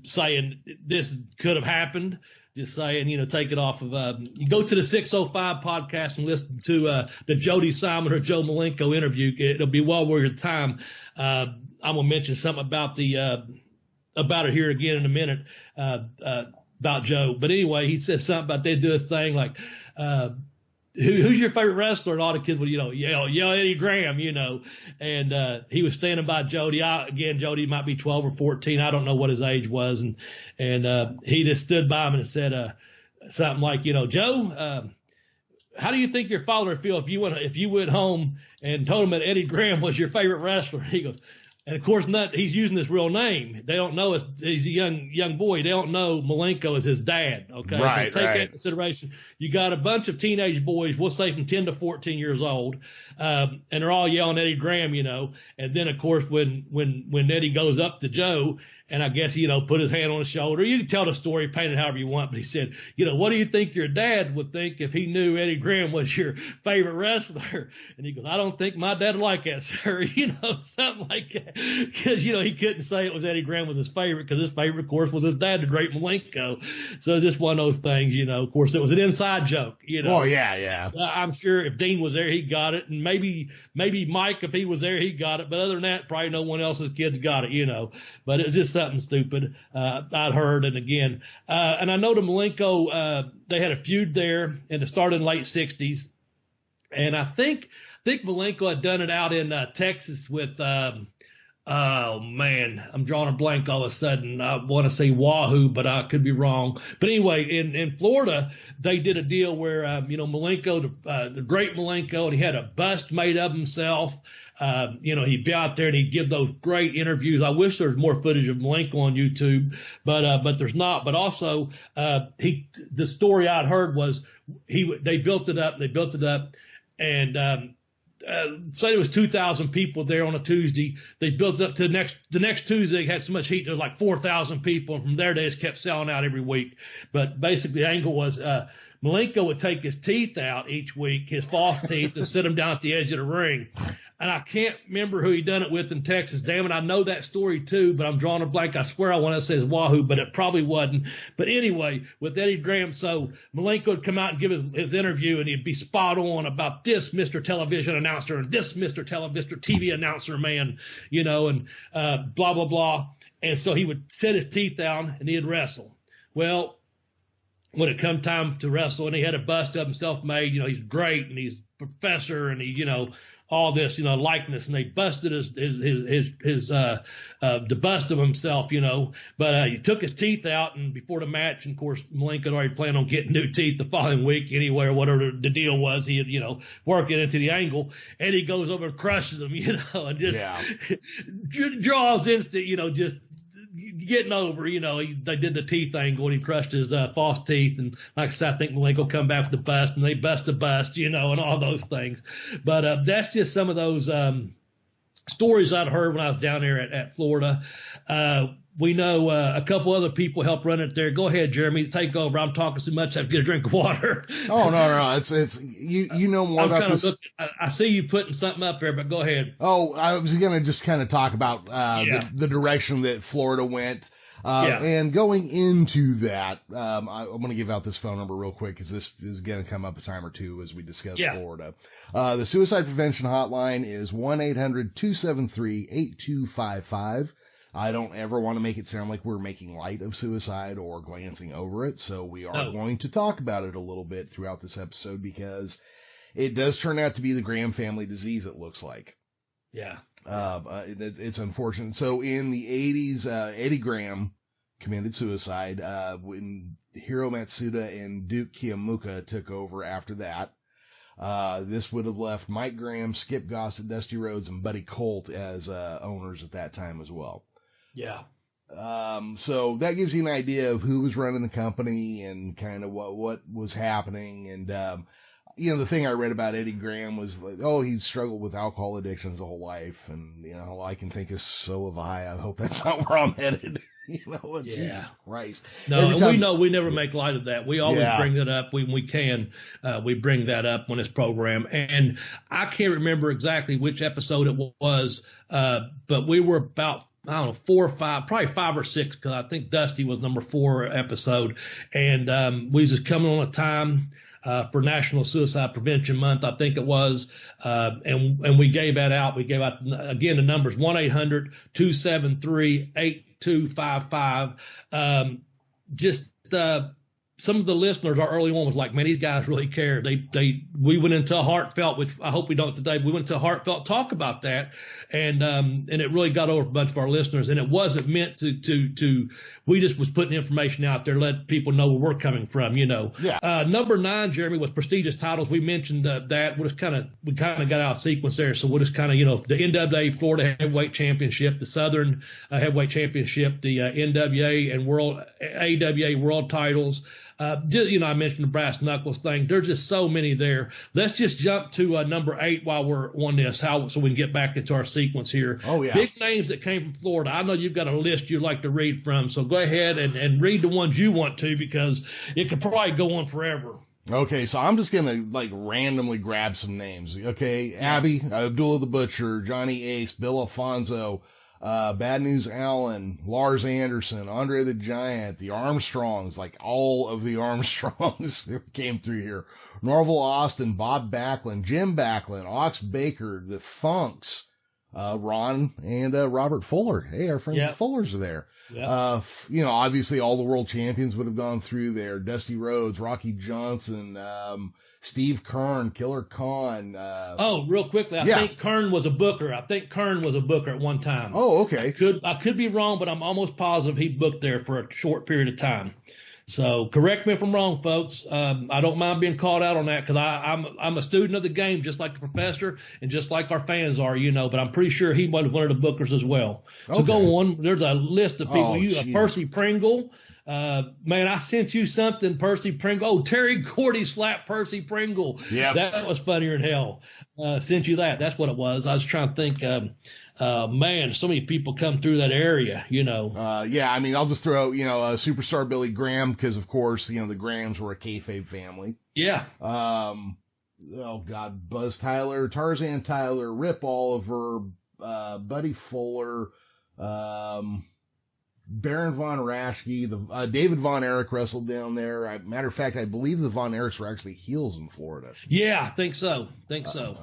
saying this could have happened. Just saying, take it off of, you go to the 605 podcast and listen to the Jody Simon or Joe Malenko interview. It'll be well worth your time. I'm going to mention something about about it here again in a minute, about Joe. But anyway, he said something about they'd do this thing like, who's your favorite wrestler? And all the kids would, yell Eddie Graham, and he was standing by Jody. Jody might be 12 or 14. I don't know what his age was. And he just stood by him and said something like, Joe, how do you think your father would feel if you went home and told him that Eddie Graham was your favorite wrestler? He goes, and of course, he's using his real name. They don't know he's a young boy. They don't know Malenko is his dad. Okay, right, so take that into consideration. You got a bunch of teenage boys, we'll say from 10 to 14 years old, and they're all yelling Eddie Graham, And then of course, when Eddie goes up to Joe, and I guess put his hand on his shoulder. You can tell the story, paint it however you want. But he said, what do you think your dad would think if he knew Eddie Graham was your favorite wrestler? And he goes, I don't think my dad would like that, sir. Something like that. Because, he couldn't say it was Eddie Graham was his favorite because his favorite, of course, was his dad, the great Malenko. So it's just one of those things, Of course, it was an inside joke, Oh, yeah. I'm sure if Dean was there, he got it. And maybe Mike, if he was there, he got it. But other than that, probably no one else's kids got it, But it's just something stupid I'd heard. And again, and I know the Malenko, they had a feud there and it started in the late 60s. And I think Malenko had done it out in Texas with Oh man, I'm drawing a blank all of a sudden. I want to say Wahoo, but I could be wrong. But anyway, in Florida, they did a deal where Malenko, the great Malenko, and he had a bust made of himself. He'd be out there and he'd give those great interviews. I wish there was more footage of Malenko on YouTube, but there's not. But also, the story I'd heard was they built it up, and say it was 2,000 people there on a Tuesday. They built it up to the next Tuesday. They had so much heat. There was like 4,000 people. And from there, they just kept selling out every week. But basically the angle was, Malenko would take his teeth out each week, his false teeth, and sit them down at the edge of the ring. And I can't remember who he done it with in Texas. Damn it, I know that story too, but I'm drawing a blank. I swear I want to say it's Wahoo, but it probably wasn't. But anyway, with Eddie Graham, so Malenko would come out and give his interview, and he'd be spot on about this Mr. Television announcer and this Mr. TV announcer man, and blah, blah, blah. And so he would set his teeth down and he'd wrestle. Well, when it come time to wrestle, and he had a bust of himself made, he's great and he's a professor and he, all this, likeness, and they busted the bust of himself, but he took his teeth out, and before the match, and of course, Malenko had already planned on getting new teeth the following week anyway, or whatever the deal was. He had, work it into the angle, and he goes over and crushes them, and just draws instant, just getting over, they did the teeth angle and he crushed his false teeth. And like I said, I think Malenko come back with the bust and they bust the bust, and all those things. But that's just some of those stories I'd heard when I was down there at Florida. We know a couple other people helped run it there. Go ahead, Jeremy, take over. I'm talking so much I have to get a drink of water. Oh, no. It's you know more about this. I see you putting something up there, but go ahead. Oh, I was going to just kind of talk about the direction that Florida went. And going into that, I'm going to give out this phone number real quick because this is going to come up a time or two as we discuss Florida. The suicide prevention hotline is 1-800-273-8255. I don't ever want to make it sound like we're making light of suicide or glancing over it. So we are going to talk about it a little bit throughout this episode because it does turn out to be the Graham family disease, it looks like. Yeah. It's unfortunate. So in the 80s, Eddie Graham committed suicide, when Hiro Matsuda and Duke Kiyomuka took over after that. This would have left Mike Graham, Skip Gossett, Dusty Rhodes, and Buddy Colt as, owners at that time as well. Yeah. So that gives you an idea of who was running the company and kind of what was happening. And, the thing I read about Eddie Graham was like, he struggled with alcohol addiction his whole life. And, all I can think is, so have I. I hope that's not where I'm headed. Jesus Christ. No, we never make light of that. We always bring that up when we can. We bring that up when it's programmed. And I can't remember exactly which episode it was, but we were about, 4 or 5, probably 5 or 6, because I think Dusty was number 4 episode. And we was just coming on a time for National Suicide Prevention Month, I think it was. And we gave that out. We gave out, again, the numbers 1-800-273-8255. Some of the listeners, our early one was like, man, these guys really care. We went into a heartfelt, which I hope we don't today. We went to a heartfelt talk about that. And it really got over a bunch of our listeners. And it wasn't meant to, we just was putting information out there, let people know where we're coming from, Yeah. Number 9, Jeremy, was prestigious titles. We mentioned that. We kind of got out of sequence there. So we'll just kind of, the NWA Florida Heavyweight Championship, the Southern Heavyweight Championship, the NWA and AWA World titles. I mentioned the brass knuckles thing. There's just so many there. Let's just jump to number 8 while we're on this, so we can get back into our sequence here. Oh, yeah. Big names that came from Florida. I know you've got a list you'd like to read from, so go ahead and read the ones you want to, because it could probably go on forever. Okay, so I'm just going to randomly grab some names. Okay, Abby, Abdullah the Butcher, Johnny Ace, Bill Alfonso, Bad News Allen, Lars Anderson, Andre the Giant, the Armstrongs, all of the Armstrongs came through here. Norval Austin, Bob Backlund, Jim Backlund, Ox Baker, the Funks, Ron and Robert Fuller. Hey, our friends the Fullers are there. Yep. Obviously all the world champions would have gone through there. Dusty Rhodes, Rocky Johnson, Steve Kern, Killer Khan. Real quickly, I think Kern was a booker. I think Kern was a booker at one time. Oh, okay. I could be wrong, but I'm almost positive he booked there for a short period of time. So correct me if I'm wrong, folks. I don't mind being called out on that because I'm a student of the game, just like the professor and just like our fans are, but I'm pretty sure he was one of the bookers as well. So go on. There's a list of people. Percy Pringle. Man, I sent you something, Percy Pringle. Oh, Terry Gordy slapped Percy Pringle. Yeah, that was funnier than hell. Sent you that. That's what it was. I was trying to think. Man, so many people come through that area, I'll just throw, Superstar Billy Graham, because of course, the Grahams were a kayfabe family. Yeah. Buzz Tyler, Tarzan Tyler, Rip Oliver, Buddy Fuller, Baron Von Raschke, David Von Erich wrestled down there. Matter of fact, I believe the Von Erichs were actually heels in Florida. Yeah, I think so. There's some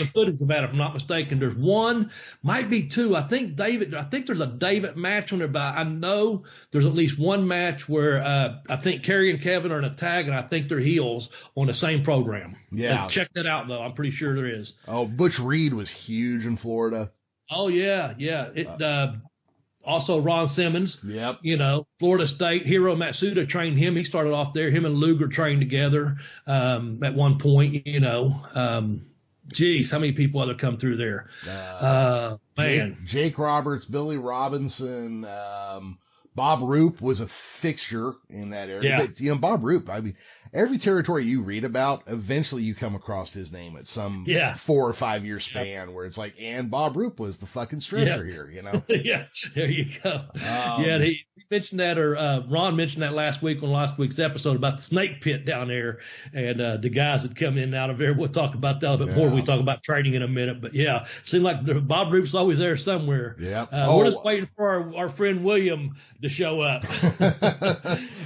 footage of that, if I'm not mistaken. There's one, might be two. I think there's a David match on there, but I know there's at least one match where I think Kerry and Kevin are in a tag, and I think they're heels on the same program. Yeah. Check that out, though. I'm pretty sure there is. Oh, Butch Reed was huge in Florida. Oh, yeah. Also, Ron Simmons, yep. Florida State, Hiro Matsuda trained him. He started off there. Him and Luger trained together at one point, Geez, how many people other come through there? Man. Jake Roberts, Billy Robinson, Bob Roop was a fixture in that area. Yeah. But, Bob Roop, every territory you read about, eventually you come across his name at some 4 or 5 year span where it's like, and Bob Roop was the fucking stretcher here, Yeah, there you go. He mentioned that, or Ron mentioned that last week on last week's episode about the snake pit down there and the guys that come in and out of there. We'll talk about that a little bit more when we talk about training in a minute. But seemed like Bob Roop's always there somewhere. Yeah. We're just waiting for our friend William to show up.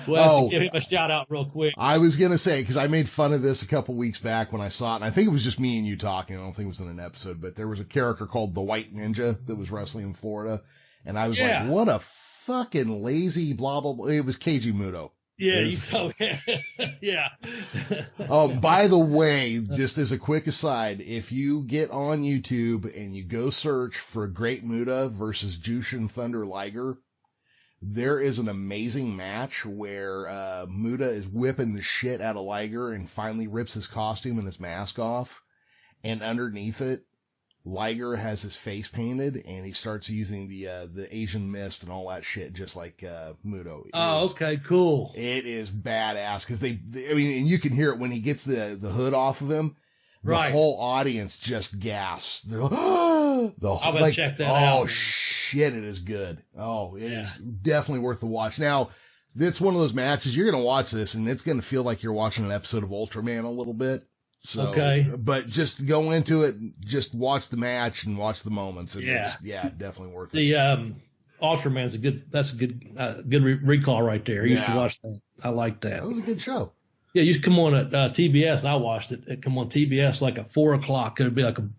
We'll have to give him a shout out real quick. I was going to say, because I made fun of this a couple weeks back when I saw it, and I think it was just me and you talking. I don't think it was in an episode, but there was a character called the White Ninja that was wrestling in Florida. And I was like, what a fucking lazy blah, blah, blah. It was Keiji Muto. Yeah. By the way, just as a quick aside, if you get on YouTube and you go search for Great Muta versus Jushin Thunder Liger, there is an amazing match where Muta is whipping the shit out of Liger and finally rips his costume and his mask off. And underneath it, Liger has his face painted, and he starts using the Asian mist and all that shit, just like Muto. Okay, cool. It is badass because and you can hear it when he gets the hood off of him. The whole audience just gasps. They're like, I'm gonna check that out. Oh shit, it is good. Oh, it is definitely worth the watch. Now, it's one of those matches you're gonna watch this, and it's gonna feel like you're watching an episode of Ultraman a little bit. So, but just go into it, just watch the match and watch the moments. And it's definitely worth it. The Ultraman's that's a good recall right there. I used to watch that. I like that. That was a good show. Yeah, it used to come on at TBS. I watched it. It come on TBS like at 4 o'clock. It'd be like a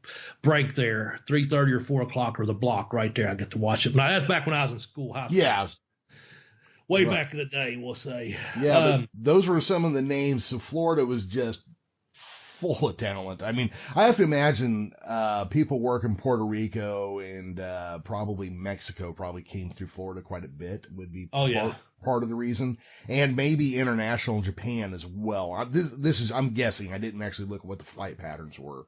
break there, 3:30 or 4 o'clock, or the block right there. I get to watch it. But that's back when I was in school. Way back in the day, we'll say. Yeah, but those were some of the names. So Florida was just full of talent. I mean, I have to imagine people work in Puerto Rico and probably Mexico probably came through Florida quite a bit. Would be part of the reason, and maybe international Japan as well. This is I'm guessing. I didn't actually look at what the flight patterns were,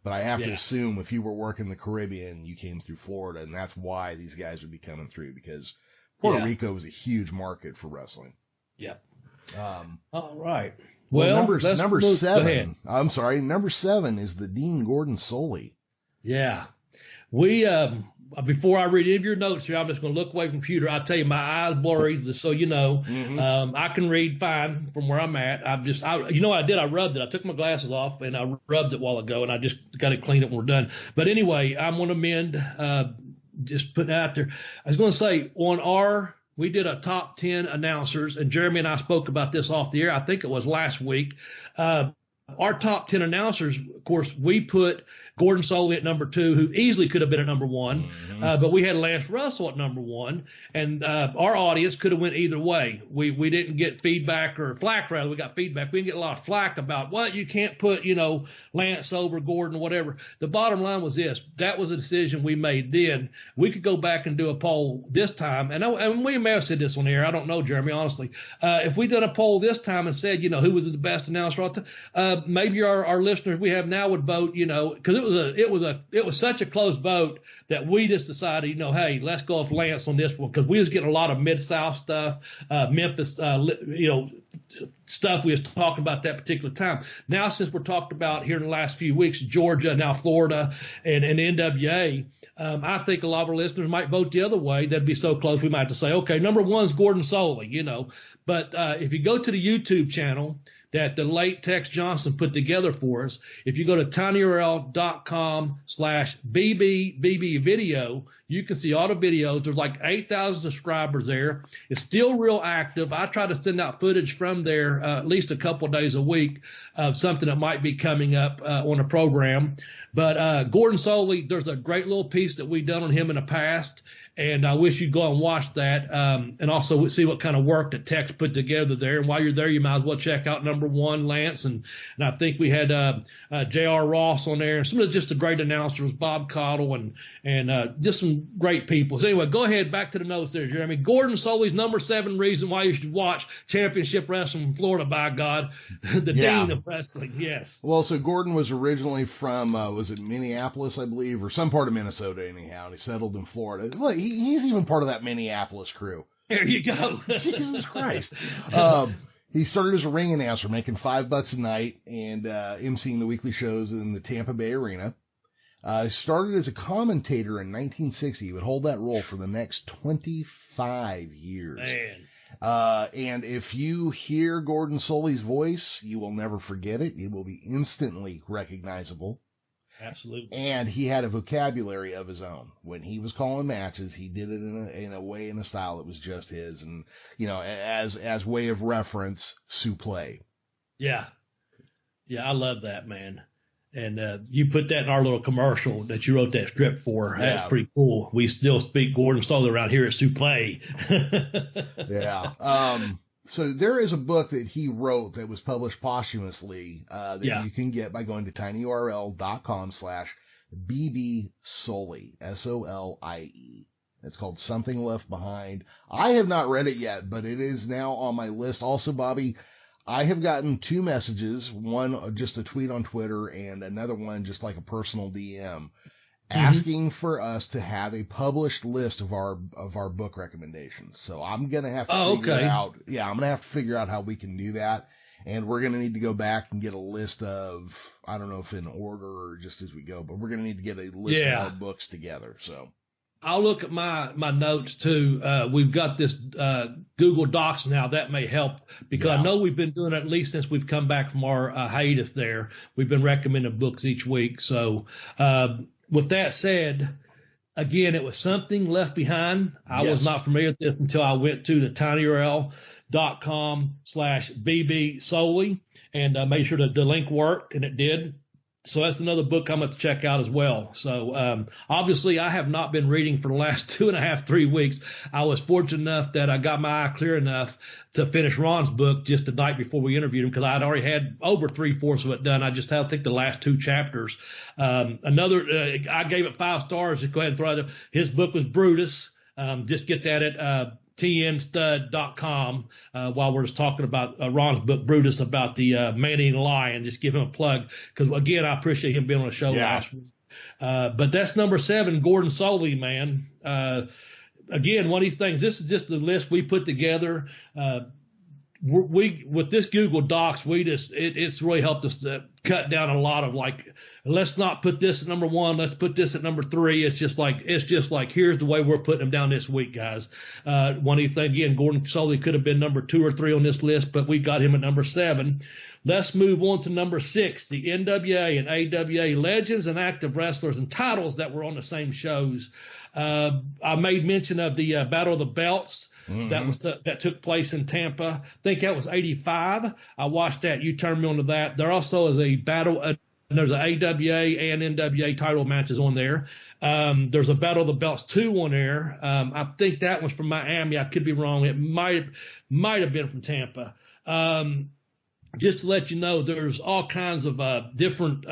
but I have to assume if you were working the Caribbean, you came through Florida, and that's why these guys would be coming through because Puerto Rico was a huge market for wrestling. Yep. All right. Well, number 7. I'm sorry. Number 7 is the Dean Gordon Soley. Yeah. We, before I read any of your notes here, I'm just going to look away from the computer. I'll tell you, my eyes blurry, just so you know. Mm-hmm. I can read fine from where I'm at. You know what I did? I rubbed it. I took my glasses off and I rubbed it a while ago, and I just got it cleaned up when we're done. But anyway, I'm going to amend, just putting it out there. I was going to say, we did a top 10 announcers, and Jeremy and I spoke about this off the air. I think it was last week. our top 10 announcers, of course, we put Gordon Soley at number 2, who easily could have been at number 1, but we had Lance Russell at number 1, and our audience could have went either way. We didn't get feedback or flack, rather. We got feedback. We didn't get a lot of flack about, well, you can't put, Lance over Gordon or whatever. The bottom line was this. That was a decision we made then. We could go back and do a poll this time, and we may have said this on the air. I don't know, Jeremy, honestly. If we did a poll this time and said, who was the best announcer all the time, maybe our listeners we have now would vote, because it was such a close vote that we just decided, hey, let's go with Lance on this one, because we was getting a lot of Mid-South stuff, Memphis, stuff we was talking about that particular time. Now, since we're talking about here in the last few weeks, Georgia, now Florida, and NWA, I think a lot of our listeners might vote the other way. That'd be so close we might have to say, okay, number 1's Gordon Soley, But if you go to the YouTube channel that the late Tex Johnson put together for us, if you go to tinyurl.com/BBBB video, you can see all the videos. There's like 8,000 subscribers there. It's still real active. I try to send out footage from there at least a couple of days a week of something that might be coming up on a program. But Gordon Soley, there's a great little piece that we've done on him in the past, and I wish you'd go and watch that and also see what kind of work that Tex put together there. And while you're there, you might as well check out number 1, Lance. And I think we had J.R. Ross on there, and some of just the great announcers, Bob Cottle, and just some great people. So anyway, go ahead, back to the notes there, Jeremy. Gordon Soley's number 7 reason why you should watch Championship Wrestling from Florida, by God, the dean of wrestling, yes. Well, so Gordon was originally from, was it Minneapolis, I believe, or some part of Minnesota anyhow, and he settled in Florida. Look, he's even part of that Minneapolis crew. There you go. Jesus Christ. He started as a ring announcer, making $5 a night and emceeing the weekly shows in the Tampa Bay Arena. Started as a commentator in 1960. He would hold that role for the next 25 years. Man. And if you hear Gordon Soley's voice, you will never forget it. It will be instantly recognizable. Absolutely. And he had a vocabulary of his own. When he was calling matches, he did it in a way, in a style that was just his. And, as way of reference, supplé. Yeah. Yeah, I love that, man. And you put that in our little commercial that you wrote that script for. Yeah. That's pretty cool. We still speak Gordon Soley around here at supplé. Yeah. So there is a book that he wrote that was published posthumously that you can get by going to tinyurl.com/BB Soley, SOLIE. It's called Something Left Behind. I have not read it yet, but it is now on my list. Also, Bobby, I have gotten 2 messages, one just a tweet on Twitter and another one just like a personal DM, asking for us to have a published list of our book recommendations. So I'm going to have to figure out. Yeah, I'm going to have to figure out how we can do that. And we're going to need to go back and get a list of, I don't know if in order or just as we go, but we're going to need to get a list of our books together. So I'll look at my notes too. We've got this Google Docs now. That may help because I know we've been doing it at least since we've come back from our hiatus there. We've been recommending books each week. So with that said, again, it was Something Left Behind. I was not familiar with this until I went to the tinyurl.com/BB Soley and made sure that the link worked, and it did. So that's another book I'm going to check out as well. So obviously I have not been reading for the last 2.5, 3 weeks. I was fortunate enough that I got my eye clear enough to finish Ron's book just the night before we interviewed him because I'd already had over 3/4 of it done. I just had to think the last 2 chapters. I gave it 5 stars. Just go ahead and throw it. His book was Brutus. Just get that at tnstud.com while we're just talking about Ron's book, Brutus, about the man-eating lion. Just give him a plug because, again, I appreciate him being on the show last week. But that's number 7, Gordon Soley, man. Again, one of these things, this is just the list we put together. We with this Google Docs, it's really helped us cut down a lot of like, let's not put this at number 1, let's put this at number 3. It's just like here's the way we're putting them down this week, guys. One of these things, again, Gordon Soley could have been number 2 or 3 on this list, but we got him at number 7. Let's move on to number 6, the NWA and AWA legends and active wrestlers and titles that were on the same shows. I made mention of the Battle of the Belts. That took place in Tampa. I think that was 85. I watched that. You turned me on to that. There also is a battle. There's an AWA and NWA title matches on there. There's a Battle of the Belts 2 on there. I think that was from Miami. I could be wrong. It might have been from Tampa. Just to let you know, there's all kinds of different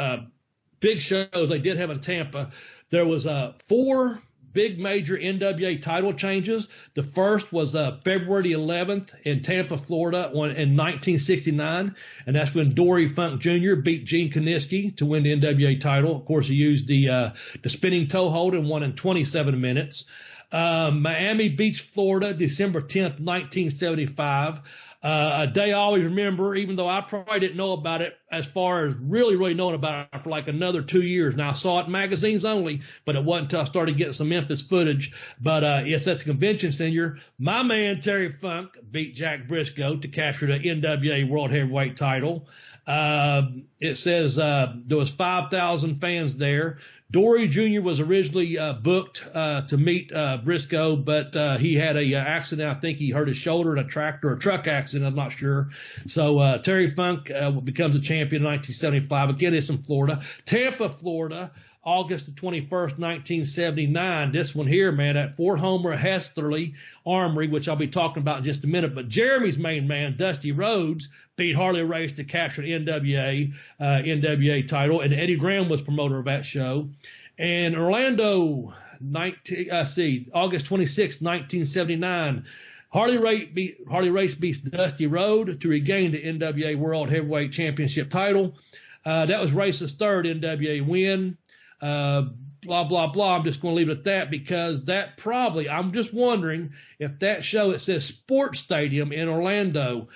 big shows they did have in Tampa. There was 4 big major NWA title changes. The first was February 11th in Tampa, Florida in 1969, and that's when Dory Funk Jr. beat Gene Kiniski to win the NWA title. Of course, he used the spinning toe hold and won in 27 minutes. Miami Beach, Florida, December 10th, 1975. A day I always remember, even though I probably didn't know about it as far as really knowing about it for like another 2 years. Now, I saw it in magazines only, but it wasn't until I started getting some Memphis footage. But it's at the convention center. My man, Terry Funk, beat Jack Briscoe to capture the NWA World Heavyweight title. It says there was 5,000 fans there. Dory Jr. was originally booked to meet Briscoe, but he had a accident. I think he hurt his shoulder in a tractor or truck accident. I'm not sure. So Terry Funk becomes a champion in 1975. Again, it's in Florida. Tampa, Florida, August the 21st, 1979. This one here, man, at Fort Homer Hesterly Armory, which I'll be talking about in just a minute. But Jeremy's main man, Dusty Rhodes, beat Harley Race to capture the NWA title, and Eddie Graham was promoter of that show. And Orlando, August 26, 1979. Harley Race beats Dusty Rhodes to regain the NWA World Heavyweight Championship title. That was Race's third NWA win. Blah, blah, blah. I'm just going to leave it at that because that probably, I'm just wondering if that show, it says Sports Stadium in Orlando.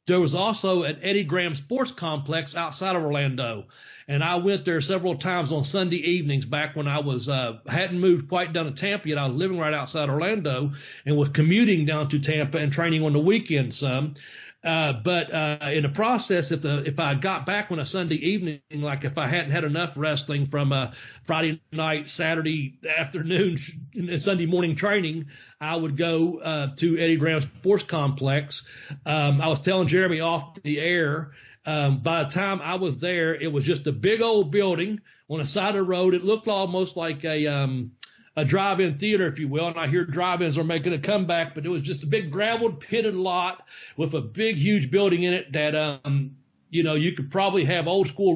There was also an Eddie Graham Sports Complex outside of Orlando. And I went there several times on Sunday evenings back when I was hadn't moved quite down to Tampa yet. I was living right outside Orlando and was commuting down to Tampa and training on the weekend some. But in the process, if I got back on a Sunday evening, like if I hadn't had enough wrestling from Friday night, Saturday afternoon, and Sunday morning training, I would go to Eddie Graham Sports Complex. I was telling Jeremy off the air, by the time I was there, it was just a big old building on the side of the road. It looked almost like a drive-in theater, if you will, and I hear drive-ins are making a comeback, but it was just a big graveled, pitted lot with a big, huge building in it that, you could probably have old school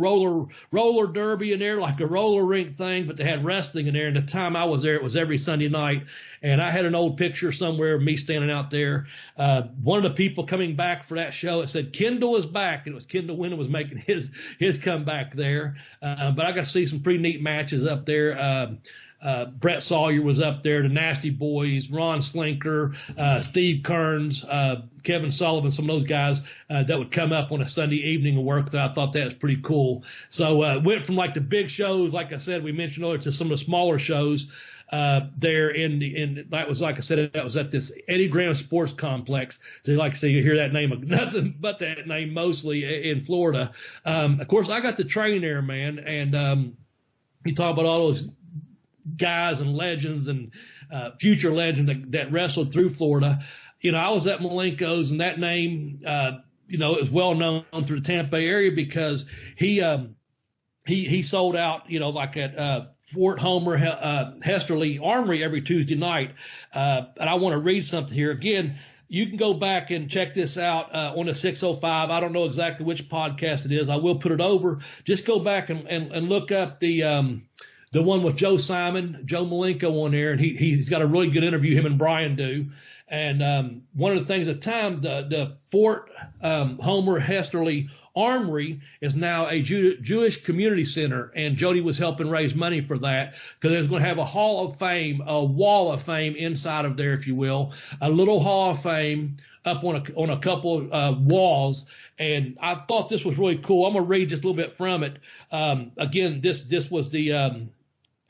roller derby in there, like a roller rink thing, but they had wrestling in there. And the time I was there, it was every Sunday night. And I had an old picture somewhere of me standing out there. One of the people coming back for that show, it said Kendall is back. And it was Kendall Winter was making his comeback there. But I got to see some pretty neat matches up there. Brett Sawyer was up there, the Nasty Boys, Ron Slinker, Steve Kearns, Kevin Sullivan, some of those guys that would come up on a Sunday evening and work. I thought that was pretty cool. So went from like the big shows, like I said, we mentioned earlier, to some of the smaller shows there in that was, like I said, that was at this Eddie Graham Sports Complex. So like I say, you hear that name, nothing but that name mostly in Florida. Of course, I got to train there, man, and you talk about all those guys and legends and future legends that wrestled through Florida. I was at Malenko's, and that name, is well known through the Tampa Bay area because he sold out, like at Fort Homer Hesterly Armory every Tuesday night. And I want to read something here. Again, you can go back and check this out on the 605. I don't know exactly which podcast it is. I will put it over. Just go back and look up the one with Joe Simon, Joe Malenko on there, and he's got a really good interview, him and Brian do. And one of the things at the time, the Fort Homer Hesterly Armory is now a Jewish community center, and Jody was helping raise money for that because there's going to have a Hall of Fame, a wall of fame inside of there, if you will, a little Hall of Fame up on a couple walls. And I thought this was really cool. I'm going to read just a little bit from it. Again, this was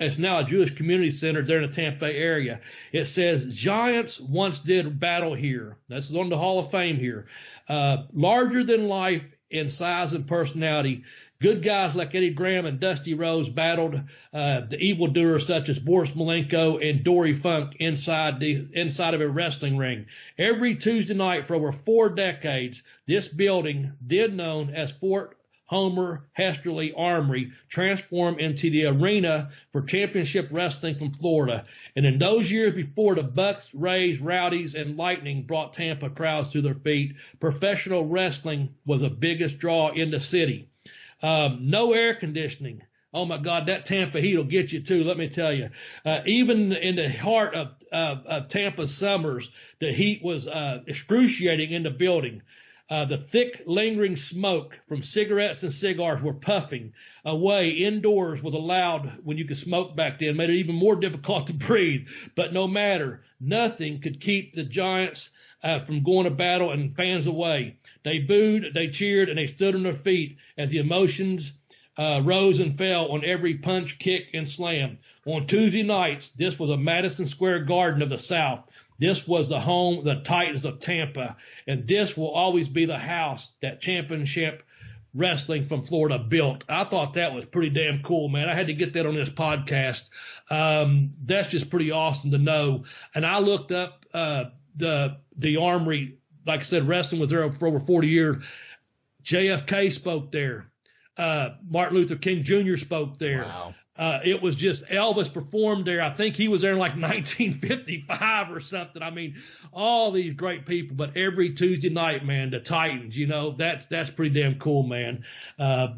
it's now a Jewish community center there in the Tampa Bay area. It says, giants once did battle here. This is on the Hall of Fame here. Larger than life in size and personality. Good guys like Eddie Graham and Dusty Rhodes battled the evildoers such as Boris Malenko and Dory Funk inside of a wrestling ring. Every Tuesday night for over 4 decades, this building, then known as Fort Homer Hesterly Armory, transformed into the arena for championship wrestling from Florida. And in those years before the Bucks, Rays, Rowdies, and Lightning brought Tampa crowds to their feet, professional wrestling was the biggest draw in the city. No air conditioning. Oh my God, that Tampa heat will get you too, let me tell you. Even in the heart of Tampa's summers, the heat was excruciating in the building. The thick, lingering smoke from cigarettes and cigars were puffing away indoors was allowed when you could smoke back then, made it even more difficult to breathe. But no matter, nothing could keep the Giants from going to battle and fans away. They booed, they cheered, and they stood on their feet as the emotions rose and fell on every punch, kick, and slam. On Tuesday nights, this was a Madison Square Garden of the South. This was the home, the Titans of Tampa, and this will always be the house that championship wrestling from Florida built. I thought that was pretty damn cool, man. I had to get that on this podcast. That's just pretty awesome to know. And I looked up the Armory. Like I said, wrestling was there for over 40 years. JFK spoke there. Martin Luther King Jr. spoke there. Wow. It was just Elvis performed there. I think he was there in like 1955 or something. I mean, all these great people, but every Tuesday night, man, the Titans, that's pretty damn cool, man.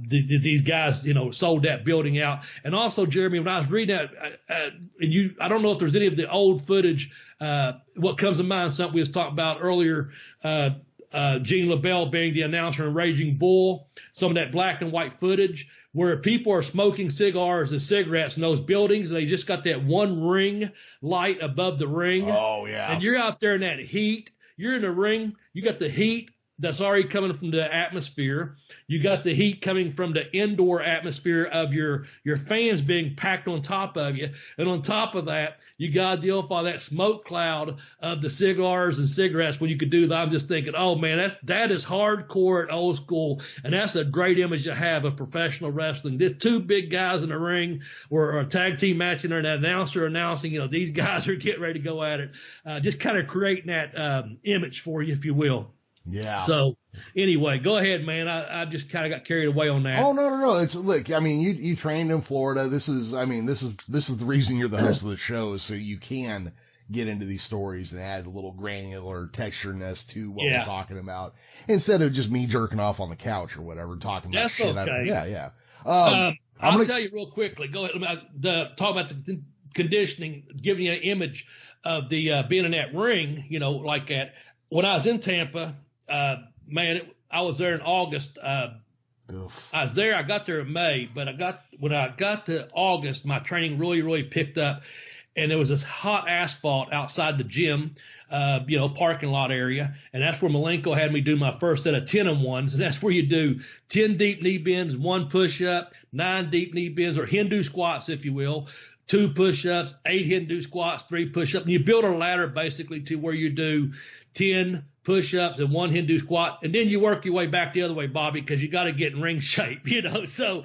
These guys, sold that building out. And also, Jeremy, when I was reading that, I don't know if there's any of the old footage. What comes to mind, something we was talking about earlier, Gene LaBelle being the announcer in Raging Bull, some of that black and white footage where people are smoking cigars and cigarettes in those buildings, and they just got that one ring light above the ring. Oh, yeah. And you're out there in that heat. You're in the ring. You got the heat that's already coming from the atmosphere. You got the heat coming from the indoor atmosphere of your fans being packed on top of you. And on top of that, you got to deal with all that smoke cloud of the cigars and cigarettes when you could do that. I'm just thinking, oh man, that is hardcore and old school. And that's a great image to have of professional wrestling. There's 2 big guys in the ring or a tag team match in there and an announcer announcing, these guys are getting ready to go at it. Just kind of creating that image for you, if you will. Yeah. So anyway, go ahead, man. I just kind of got carried away on that. Oh, no. Look, I mean, you trained in Florida. This is the reason you're the host of the show is so you can get into these stories and add a little granular textureness to what we're talking about instead of just me jerking off on the couch or whatever, talking about shit. Okay. Yeah. I'll tell you real quickly. Go ahead. Talk about the conditioning, giving you an image of the being in that ring, like that. When I was in Tampa, I was there in August. I was there. I got there in May, but when I got to August, my training really, really picked up, and there was this hot asphalt outside the gym, parking lot area, and that's where Malenko had me do my first set of 10-on-1s, and that's where you do 10 deep knee bends, 1 push-up, 9 deep knee bends, or Hindu squats, if you will. 2 push-ups, 8 Hindu squats, 3 push-ups, and you build a ladder basically to where you do 10 push-ups and 1 Hindu squat, and then you work your way back the other way, Bobby, because you got to get in ring shape, So,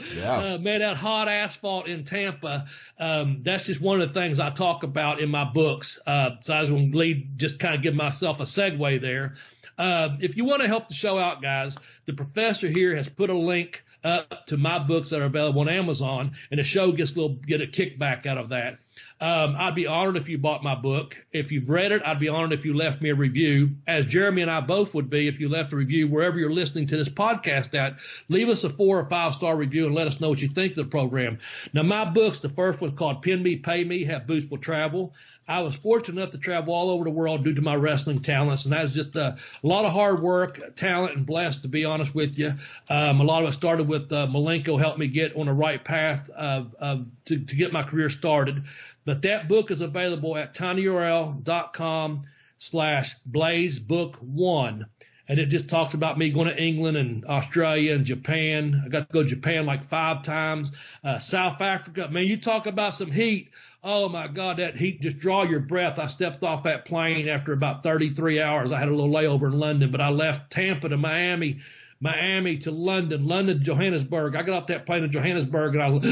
man, that hot asphalt in Tampa, that's just one of the things I talk about in my books. So I was going to just kind of give myself a segue there. If you want to help the show out, guys, the professor here has put a link up to my books that are available on Amazon, and the show get a kickback out of that. I'd be honored if you bought my book. If you've read it, I'd be honored if you left me a review, as Jeremy and I both would be if you left a review wherever you're listening to this podcast at. Leave us a 4 or 5-star review and let us know what you think of the program. Now, my books, the first one's called Pin Me, Pay Me, Have Boostable Travel. I was fortunate enough to travel all over the world due to my wrestling talents, and that was just a lot of hard work, talent, and blessed, to be honest with you. A lot of it started with Malenko helped me get on the right path to get my career started. But that book is available at tinyurl.com www.facebook.com/blazebook1. And it just talks about me going to England and Australia and Japan. I got to go to Japan like 5 times. South Africa, man, you talk about some heat. Oh, my God, that heat, just draw your breath. I stepped off that plane after about 33 hours. I had a little layover in London, but I left Tampa to Miami to London, London to Johannesburg. I got off that plane in Johannesburg, and I was,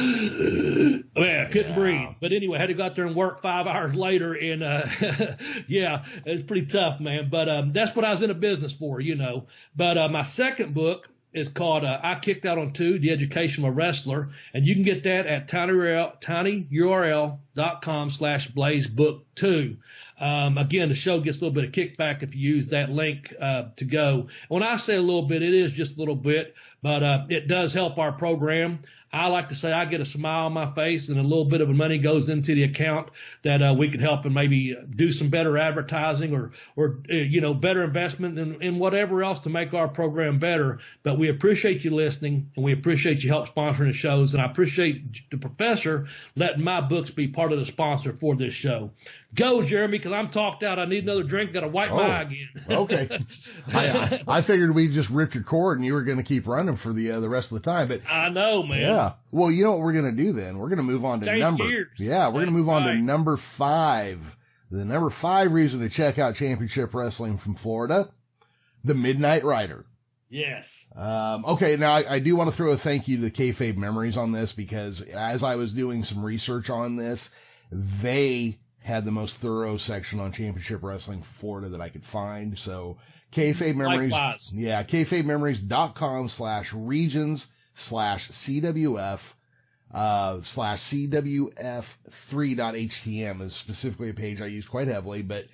man, I couldn't breathe. But anyway, I had to go out there and work 5 hours later, and yeah, it's pretty tough, man. But that's what I was in a business for, you know. But my second book is called I Kicked Out on 2, The Education of a Wrestler, and you can get that at tinyurl.com/blazebook2. Again, the show gets a little bit of kickback if you use that link to go. When I say a little bit, it is just a little bit, but it does help our program. I like to say I get a smile on my face, and a little bit of money goes into the account that we can help and maybe do some better advertising or you know, better investment in whatever else to make our program better. But we appreciate you listening, and we appreciate you help sponsoring the shows, and I appreciate the professor letting my books be part of the sponsor for this show. Go, Jeremy, because I'm talked out. I need another drink. Got to wipe my eye again. Okay. I figured we just ripped your cord and you were going to keep running for the rest of the time. But I know, man. Yeah. Well, you know what we're going to do then? We're going to move on to gears. Yeah, we're going to move on to number 5. The number 5 reason to check out Championship Wrestling from Florida, the Midnight Rider. Yes. Okay, now I do want to throw a thank you to Kayfabe Memories on this, because as I was doing some research on this, they had the most thorough section on Championship Wrestling for Florida that I could find. So Kayfabe Memories, likewise. Yeah, kayfabememories.com/regions/CWF /CWF3.htm is specifically a page I use quite heavily, but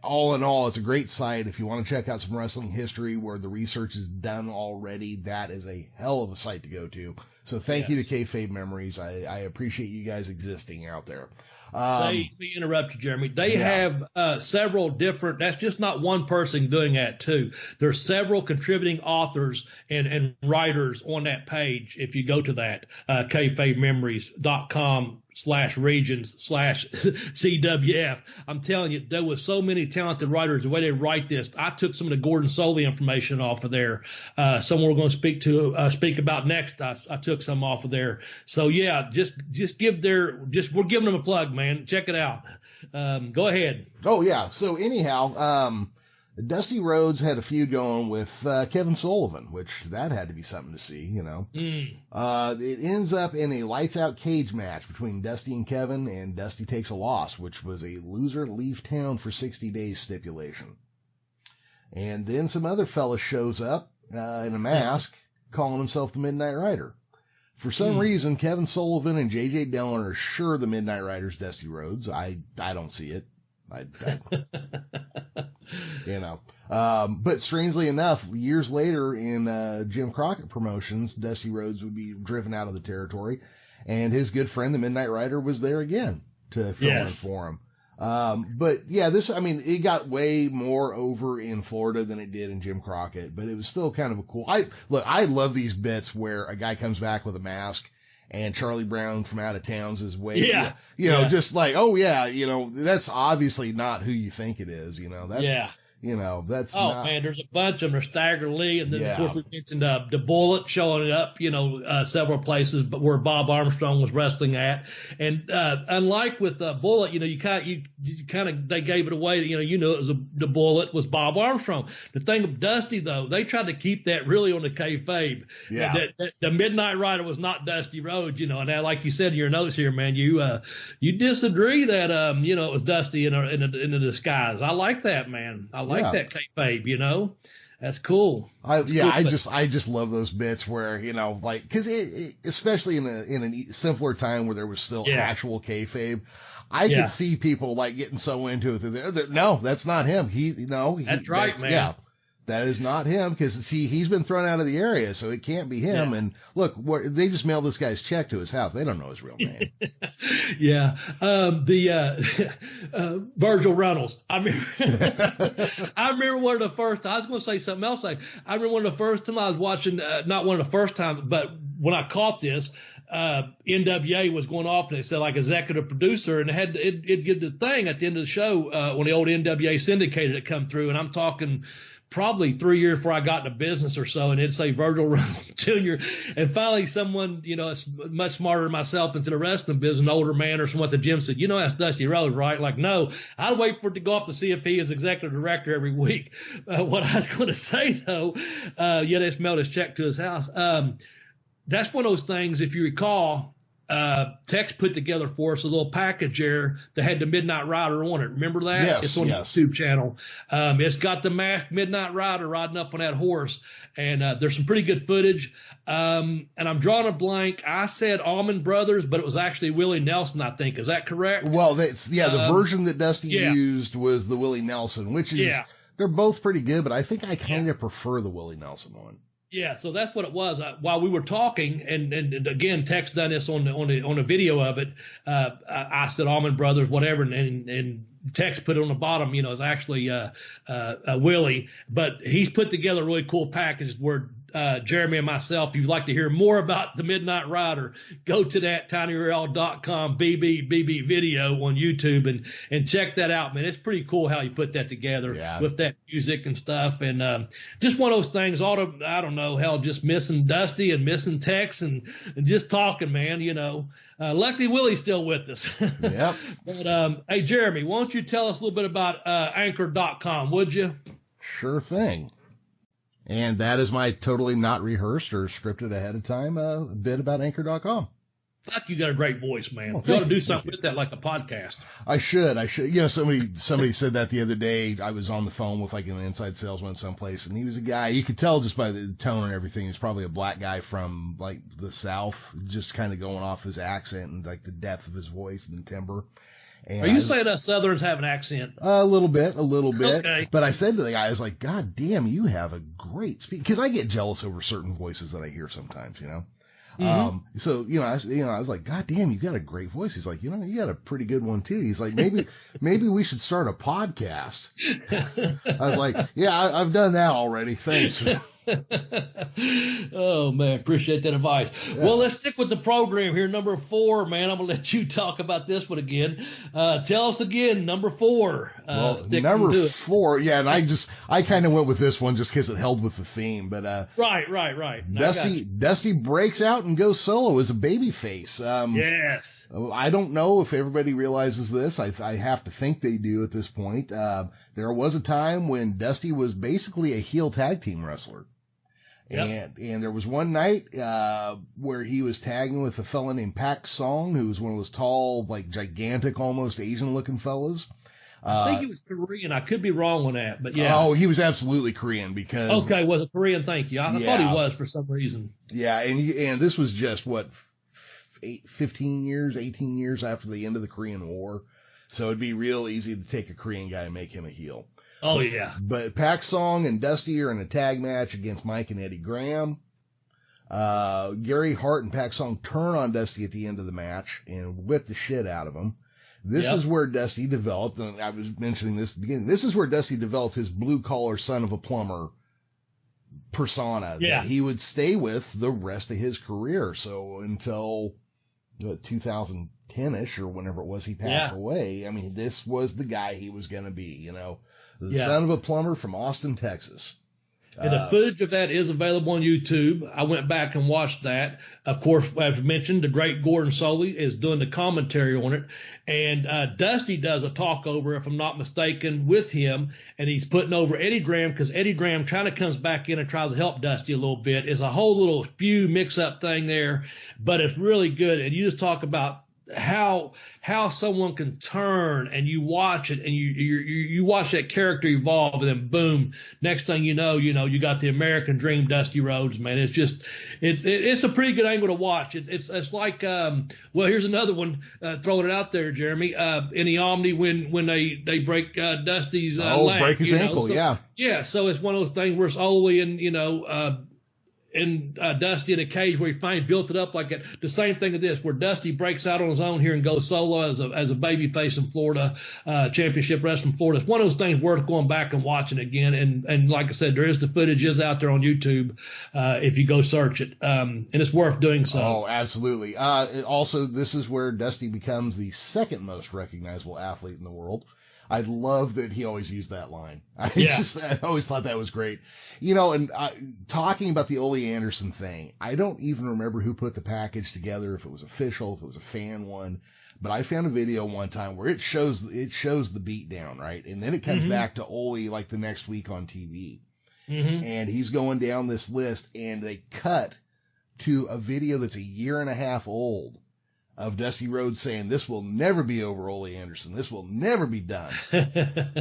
all in all, it's a great site. If you want to check out some wrestling history where the research is done already, that is a hell of a site to go to. So thank you to Kayfabe Memories. I appreciate you guys existing out there. Let me interrupt you, Jeremy. They have several different, that's just not one person doing that too. There's several contributing authors and writers on that page. If you go to that, kayfabememories.com/regions/CWF. I'm telling you, there was so many talented writers. The way they write this, I took some of the Gordon Soley information off of there. Someone we're going to speak about next, I took some off of there. So yeah, just we're giving them a plug, man. Check it out. Go ahead. Oh yeah. So anyhow, Dusty Rhodes had a feud going with Kevin Sullivan, which that had to be something to see, you know. It ends up in a lights out cage match between Dusty and Kevin, and Dusty takes a loss, which was a loser leave town for 60 days stipulation. And then some other fella shows up in a mask, calling himself the Midnight Rider. For some reason, Kevin Sullivan and J.J. Dillon are sure the Midnight Rider's Dusty Rhodes. I don't see it. You know. But strangely enough, years later in Jim Crockett Promotions, Dusty Rhodes would be driven out of the territory, and his good friend, the Midnight Rider, was there again to fill in for him. But yeah, it got way more over in Florida than it did in Jim Crockett, but it was still kind of a cool. I love these bits where a guy comes back with a mask and Charlie Brown from out of town's his way. Just like, oh yeah, you know, that's obviously not who you think it is, you know, that's, you know, that's man, there's a bunch of them. There's Stagger Lee, and then of course we mentioned the Bullet showing up, you know, several places, but where Bob Armstrong was wrestling at. And unlike with Bullet, you know, you kind of they gave it away. You know, it was the Bullet was Bob Armstrong. The thing of Dusty though, they tried to keep that really on the kayfabe. Yeah. The Midnight Rider was not Dusty Rhodes, you know. And now, like you said in your notes here, man, you disagree that you know, it was Dusty in a disguise. I like that, man. I like that kayfabe, you know. That's cool. I just love those bits where, you know, like, cause especially in a simpler time where there was still actual kayfabe, I could see people like getting so into it that no, that's not him. That's right, man. Yeah. That is not him, because see, he's been thrown out of the area, so it can't be him. Yeah. And look, they just mailed this guy's check to his house. They don't know his real name. Yeah. Virgil Reynolds. I remember one of the first, I was going to say something else. I remember one of the first time I was watching, not one of the first times, but when I caught this, NWA was going off and it said like executive producer, and it give the thing at the end of the show, when the old NWA syndicated it come through, and I'm talking probably 3 years before I got into business or so, and it'd say Virgil Reynolds Jr. And finally someone, it's much smarter than myself into the wrestling business, an older man or someone at the gym said, that's Dusty Rhodes, right? Like, no, I'd wait for it to go off to see if he is executive director every week. What I was going to say though, they mailed his check to his house. That's one of those things, if you recall, Tex put together for us a little package there that had the Midnight Rider on it. Remember that? Yes, it's on the YouTube channel. It's got the masked Midnight Rider riding up on that horse, and there's some pretty good footage. And I'm drawing a blank. I said Allman Brothers, but it was actually Willie Nelson, I think. Is that correct? Well, the version that Dusty used was the Willie Nelson, which is they're both pretty good, but I think I kind of prefer the Willie Nelson one. Yeah, so that's what it was. While we were talking, and again, Tex done this on the video of it. I said Allman Brothers, whatever, and Tex put it on the bottom. It's actually Willie, but he's put together a really cool package where Jeremy and myself, if you'd like to hear more about the Midnight Rider, go to that tinyurl.com BB video on YouTube and check that out, man. It's pretty cool how you put that together with that music and stuff. And just one of those things, I don't know, hell, just missing Dusty and missing Tex and just talking, man, luckily Willie's still with us. Yep. But, hey, Jeremy, why don't you tell us a little bit about anchor.com, would you? Sure thing. And that is my totally not rehearsed or scripted ahead of time bit about anchor.com. Fuck, you got a great voice, man. Well, you ought to do something with that, like a podcast. I should. Somebody said that the other day. I was on the phone with like an inside salesman someplace, and he was a guy, you could tell just by the tone and everything, he's probably a black guy from like the South, just kind of going off his accent and like the depth of his voice and the timbre. And are you saying that Southerns have an accent? A little bit. Okay. But I said to the guy, I was like, God damn, you have a great speech. Because I get jealous over certain voices that I hear sometimes, Mm-hmm. So, I was like, God damn, you got a great voice. He's like, you got a pretty good one too. He's like, maybe we should start a podcast. I was like, yeah, I've done that already. Thanks. Oh man, appreciate that advice. Yeah. Well, let's stick with the program here. Number 4, man. I'm gonna let you talk about this one again. Tell us again, number 4. Number 4, yeah. And I kind of went with this one just because it held with the theme. But right. Dusty breaks out and goes solo as a babyface. Yes. I don't know if everybody realizes this. I have to think they do at this point. There was a time when Dusty was basically a heel tag team wrestler. Yep. And there was one night where he was tagging with a fella named Pak Song, who was one of those tall, like gigantic, almost Asian-looking fellas. I think he was Korean. I could be wrong on that, but yeah. Oh, he was absolutely Korean because. Okay, was it Korean? Thank you. I thought he was for some reason. Yeah, and this was just 18 years after the end of the Korean War, so it'd be real easy to take a Korean guy and make him a heel. Oh, yeah. But Pak Song and Dusty are in a tag match against Mike and Eddie Graham. Gary Hart and Pak Song turn on Dusty at the end of the match and whip the shit out of him. This is where Dusty developed, and I was mentioning this at the beginning, this is where Dusty developed his blue-collar son of a plumber persona that he would stay with the rest of his career. So until 2010-ish or whenever it was he passed away, I mean, this was the guy he was going to be, the son of a plumber from Austin, Texas. And the footage of that is available on YouTube. I went back and watched that. Of course, as mentioned, the great Gordon Soley is doing the commentary on it. And Dusty does a talkover, if I'm not mistaken, with him. And he's putting over Eddie Graham because Eddie Graham kind of comes back in and tries to help Dusty a little bit. It's a whole little feud mix-up thing there, but it's really good. And you just talk about how someone can turn, and you watch it, and you watch that character evolve, and then boom, next thing you know, you got the American Dream, Dusty Rhodes, man. It's just it's a pretty good angle to watch. It's like well, here's another one, throwing it out there, Jeremy, in the Omni when they break Dusty's leg, break his ankle, so, yeah. So it's one of those things where it's Ole and Dusty in a cage where he finally built it up like that. The same thing of this, where Dusty breaks out on his own here and goes solo as a baby face in Florida, championship wrestling Florida. It's one of those things worth going back and watching again. And like I said, there is the footage is out there on YouTube if you go search it, and it's worth doing so. Oh, absolutely. Also, this is where Dusty becomes the second most recognizable athlete in the world. I love that he always used that line. I always thought that was great. And talking about the Ole Anderson thing, I don't even remember who put the package together, if it was official, if it was a fan one, but I found a video one time where it shows the beatdown, right? And then it comes back to Ole like the next week on TV. And he's going down this list, and they cut to a video that's a year and a half old of Dusty Rhodes saying, "This will never be over, Ole Anderson. This will never be done."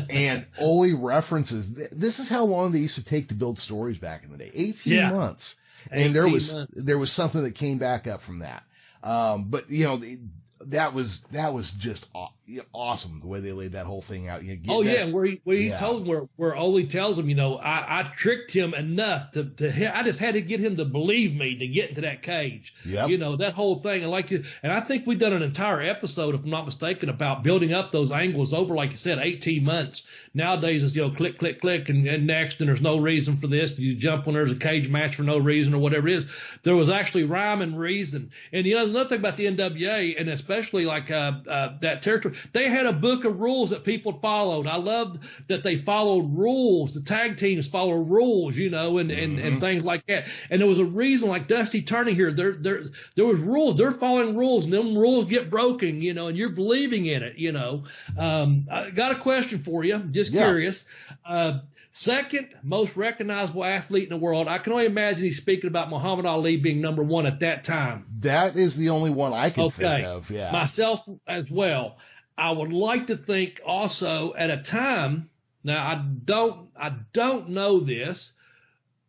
And Ole references, this is how long they used to take to build stories back in the day. 18 months. And there was something that came back up from that. But that was just awesome the way they laid that whole thing out. Where he told him, where Ole tells him, I tricked him enough to I just had to get him to believe me to get into that cage. Yep. That whole thing. And I think we've done an entire episode, if I'm not mistaken, about building up those angles over, like you said, 18 months. Nowadays it's, click, click, click, and next, and there's no reason for this. You jump when there's a cage match for no reason or whatever it is. There was actually rhyme and reason. And another thing about the NWA, and especially like that territory, they had a book of rules that people followed. I loved that they followed rules. The tag teams followed rules, and things like that. And there was a reason, like Dusty turning here, there was rules. They're following rules, and them rules get broken, and you're believing in it, I got a question for you. Just curious. Second most recognizable athlete in the world. I can only imagine he's speaking about Muhammad Ali being number one at that time. That is the only one I can think of. Yeah. Myself as well. I would like to think also at a time, now I don't know this,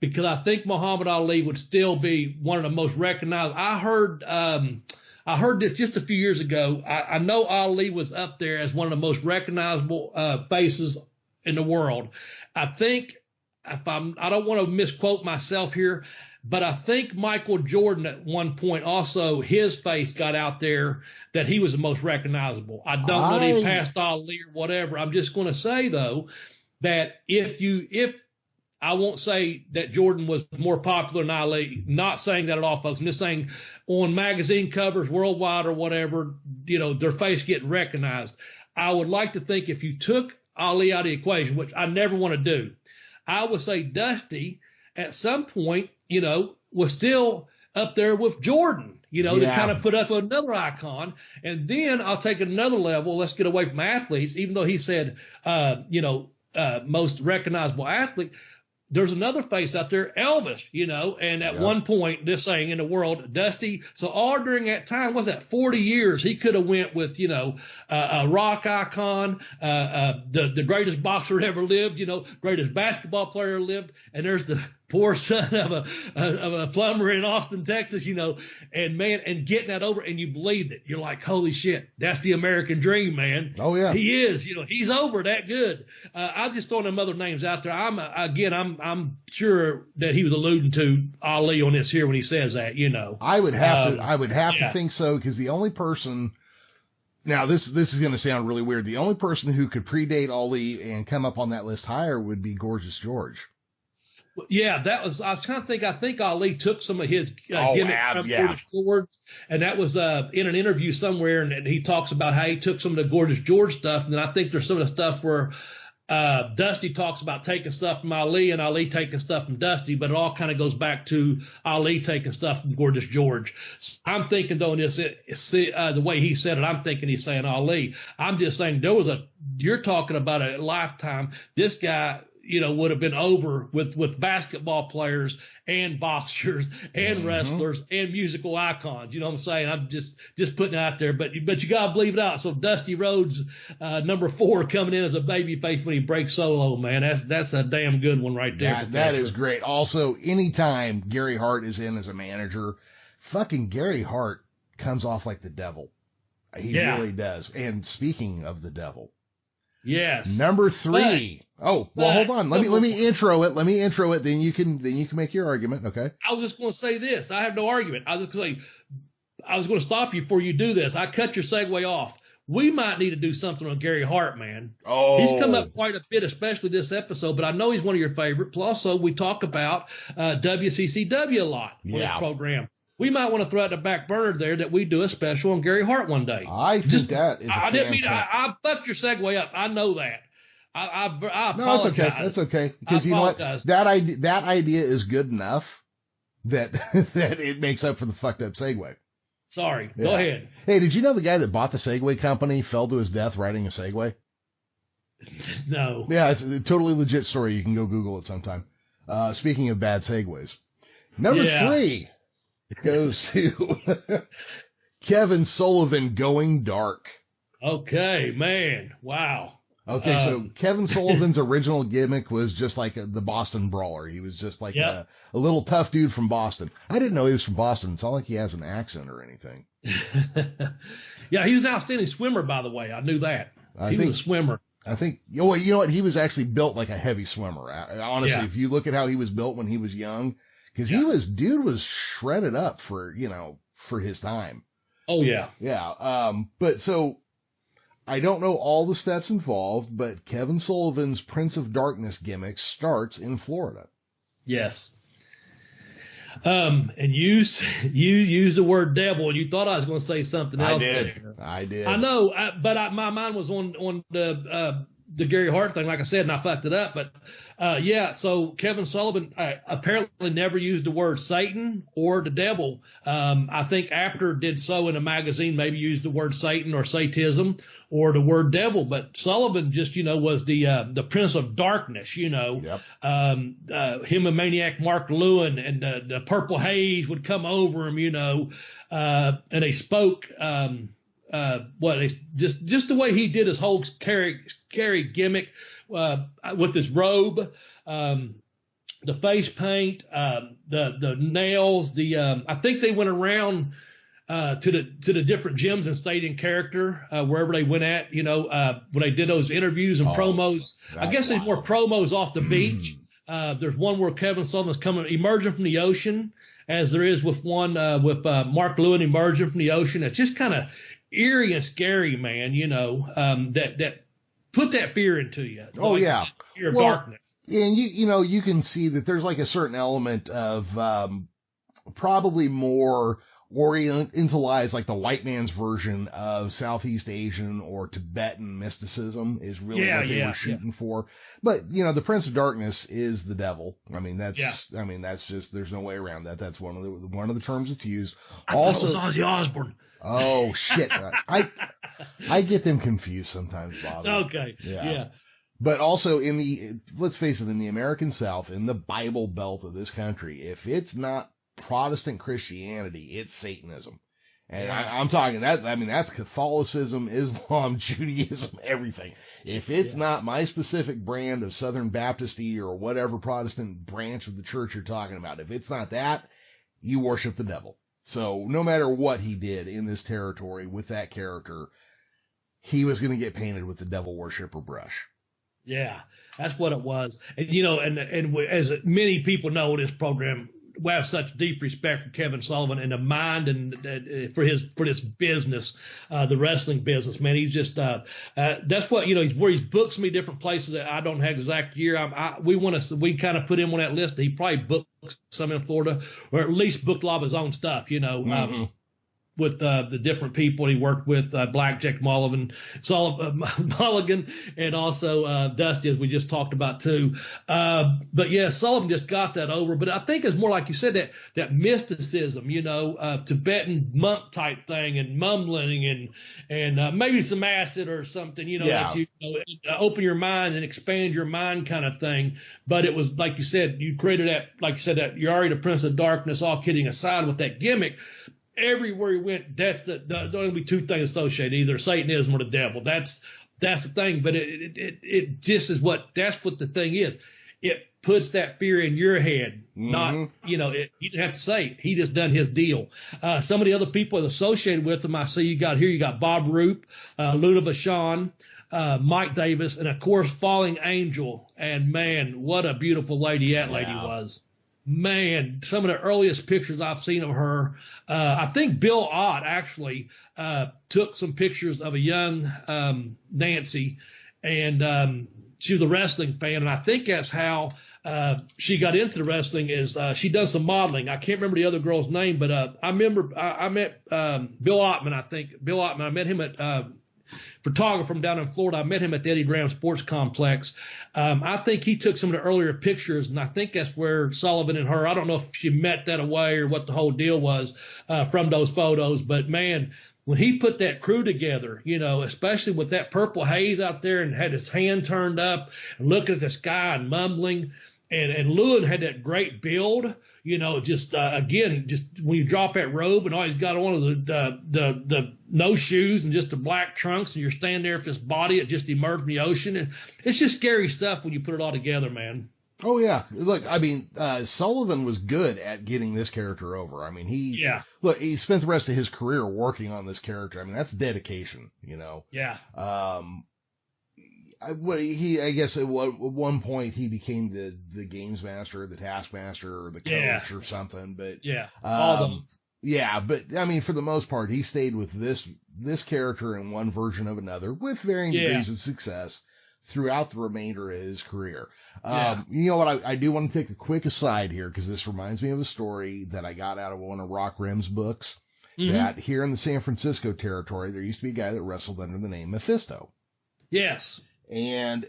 because I think Muhammad Ali would still be one of the most recognized. I heard this just a few years ago. I know Ali was up there as one of the most recognizable faces in the world. I think, I don't want to misquote myself here, but I think Michael Jordan at one point also, his face got out there that he was the most recognizable. I don't know that he passed Ali or whatever. I'm just going to say, though, that if I won't say that Jordan was more popular than Ali, not saying that at all, folks. I'm just saying on magazine covers worldwide or whatever, their face getting recognized. I would like to think if you took Ali out of the equation, which I never want to do, I would say Dusty at some point, was still up there with Jordan, to kind of put up another icon. And then I'll take it another level. Let's get away from athletes, even though he said, most recognizable athlete. There's another face out there, Elvis, and at one point, this thing in the world, Dusty. So all during that time, what's that, 40 years, he could have went with, a rock icon, the greatest boxer ever lived, greatest basketball player ever lived. And there's the poor son of a plumber in Austin, Texas, and getting that over, and you believed it. You're like, holy shit, that's the American dream, man. Oh yeah. He is, he's over that good. I'll just throw them other names out there. I'm sure that he was alluding to Ali on this here when he says that, I would have to think so, because the only person, now this is going to sound really weird, the only person who could predate Ali and come up on that list higher would be Gorgeous George. Yeah, I was trying to think. I think Ali took some of his gimmick from Gorgeous George, and that was in an interview somewhere, and he talks about how he took some of the Gorgeous George stuff, and then I think there's some of the stuff where Dusty talks about taking stuff from Ali and Ali taking stuff from Dusty, but it all kind of goes back to Ali taking stuff from Gorgeous George. So I'm thinking, though, the way he said it, I'm thinking he's saying Ali. I'm just saying you're talking about a lifetime. This guy, would have been over with basketball players and boxers and wrestlers and musical icons. You know what I'm saying? I'm just putting it out there, but you got to believe it out. So Dusty Rhodes, number 4, coming in as a babyface when he breaks solo, man. That's a damn good one right there. That is great. Also, anytime Gary Hart is in as a manager, fucking Gary Hart comes off like the devil. He really does. And speaking of the devil. Yes. Number 3. Hold on. Let me intro it. Then you can make your argument. Okay. I was just going to say this. I have no argument. I was going to stop you before you do this. I cut your segue off. We might need to do something on Gary Hart, man. Oh. He's come up quite a bit, especially this episode, but I know he's one of your favorite. Plus, also, we talk about WCCW a lot on this program. We might want to throw out the back burner there that we do a special on Gary Hart one day. I think that is I didn't mean I fucked your segue up. I know that. I apologize. No, it's okay. That's okay. Because you know what? That idea is good enough that it makes up for the fucked up segue. Sorry. Yeah. Go ahead. Hey, did you know the guy that bought the Segway company fell to his death riding a Segway? No. Yeah, it's a totally legit story. You can go Google it sometime. Speaking of bad Segways. Number 3 goes to Kevin Sullivan going dark. Okay, man. Wow. Okay, so Kevin Sullivan's original gimmick was just like the Boston Brawler. He was just like a little tough dude from Boston. I didn't know he was from Boston. It's not like he has an accent or anything. Yeah, he's an outstanding swimmer, by the way. I knew that. He was a swimmer. I think, you know what? He was actually built like a heavy swimmer. Honestly, if you look at how he was built when he was young, because dude was shredded up for his time. Oh, yeah. Yeah. But so I don't know all the steps involved, but Kevin Sullivan's Prince of Darkness gimmick starts in Florida. Yes. And you used the word devil, and you thought I was going to say something else. I did. I know, but my mind was on the Gary Hart thing, like I said, and I fucked it up. But so Kevin Sullivan apparently never used the word Satan or the devil. I think After did so in a magazine, maybe used the word Satan or Satanism or the word devil. But Sullivan just, was the Prince of Darkness, Yep. Him and Maniac Mark Lewin and the Purple Haze would come over him, and they spoke. Just the way he did his whole carry gimmick with his robe, the face paint, the nails, I think they went around to the different gyms and stayed in character wherever they went at, when they did those interviews and promos. I guess there's more promos off the beach. There's one where Kevin Sullivan's emerging from the ocean, as there is with one with Mark Lewin emerging from the ocean. It's just kind of eerie and scary, man, that put that fear into you. Oh, yeah. Fear of darkness. And you can see that there's like a certain element of probably more orientalized, like the white man's version of Southeast Asian or Tibetan mysticism is really what they were shooting for. But, the Prince of Darkness is the devil. I mean, that's just, there's no way around that. That's one of the terms that's used. Also, it was Ozzy Osbourne. Oh shit. I get them confused sometimes, Bob. Okay. Yeah. But also let's face it, in the American South, in the Bible Belt of this country, if it's not Protestant Christianity, it's Satanism. And I'm talking that's Catholicism, Islam, Judaism, everything. If it's not my specific brand of Southern Baptisty or whatever Protestant branch of the church you're talking about, if it's not that, you worship the devil. So no matter what he did in this territory with that character, he was going to get painted with the devil worshiper brush. Yeah, that's what it was. And, and as many people know in this program, we have such deep respect for Kevin Sullivan and the mind and for this business, the wrestling business, man. He's just, that's what, he's booked so many different places that I don't have exact year. We kind of put him on that list. He probably booked some in Florida, or at least booked a lot of his own stuff, the different people he worked with, Blackjack Mulligan, Mulligan, and also Dusty, as we just talked about too. But yeah, Sullivan just got that over. But I think it's more like you said, that mysticism, Tibetan monk type thing, and mumbling and maybe some acid or something, that open your mind and expand your mind kind of thing. But it was like you said, you created that, like you said, that you're already the Prince of Darkness. All kidding aside, with that gimmick. Everywhere he went, don't only be two things associated, either Satanism or the devil. That's the thing. But it just is that's what the thing is. It puts that fear in your head. Not, he didn't have to say it. He just done his deal. Some of the other people associated with him, I see you got Bob Roop, Luna Vachon, Mike Davis, and of course Falling Angel. And man, what a beautiful lady that lady was. Man, some of the earliest pictures I've seen of her, I think Bill Ott actually took some pictures of a young Nancy, and she was a wrestling fan, and I think that's how she got into the wrestling. Is she does some modeling. I can't remember the other girl's name, but I remember I met Bill Ottman. I met him at photographer from down in Florida. I met him at the Eddie Graham Sports Complex. I think he took some of the earlier pictures, and I think that's where Sullivan and her, I don't know if she met that away or what the whole deal was from those photos, but man, when he put that crew together, especially with that purple haze out there and had his hand turned up and looking at the sky and mumbling, and Lewin had that great build, just when you drop that robe and all he's got on is the no shoes and just the black trunks, and you're standing there with his body, it just emerged from the ocean. And it's just scary stuff when you put it all together, man. Oh yeah. Look, Sullivan was good at getting this character over. He spent the rest of his career working on this character. That's dedication, Yeah. I guess at one point he became the games master, the taskmaster, or the coach or something. But all those. Yeah, but for the most part, he stayed with this character in one version of another with varying degrees of success throughout the remainder of his career. You know what? I do want to take a quick aside here, because this reminds me of a story that I got out of one of Rock Rim's books. That here in the San Francisco territory, there used to be a guy that wrestled under the name Mephisto. Yes. And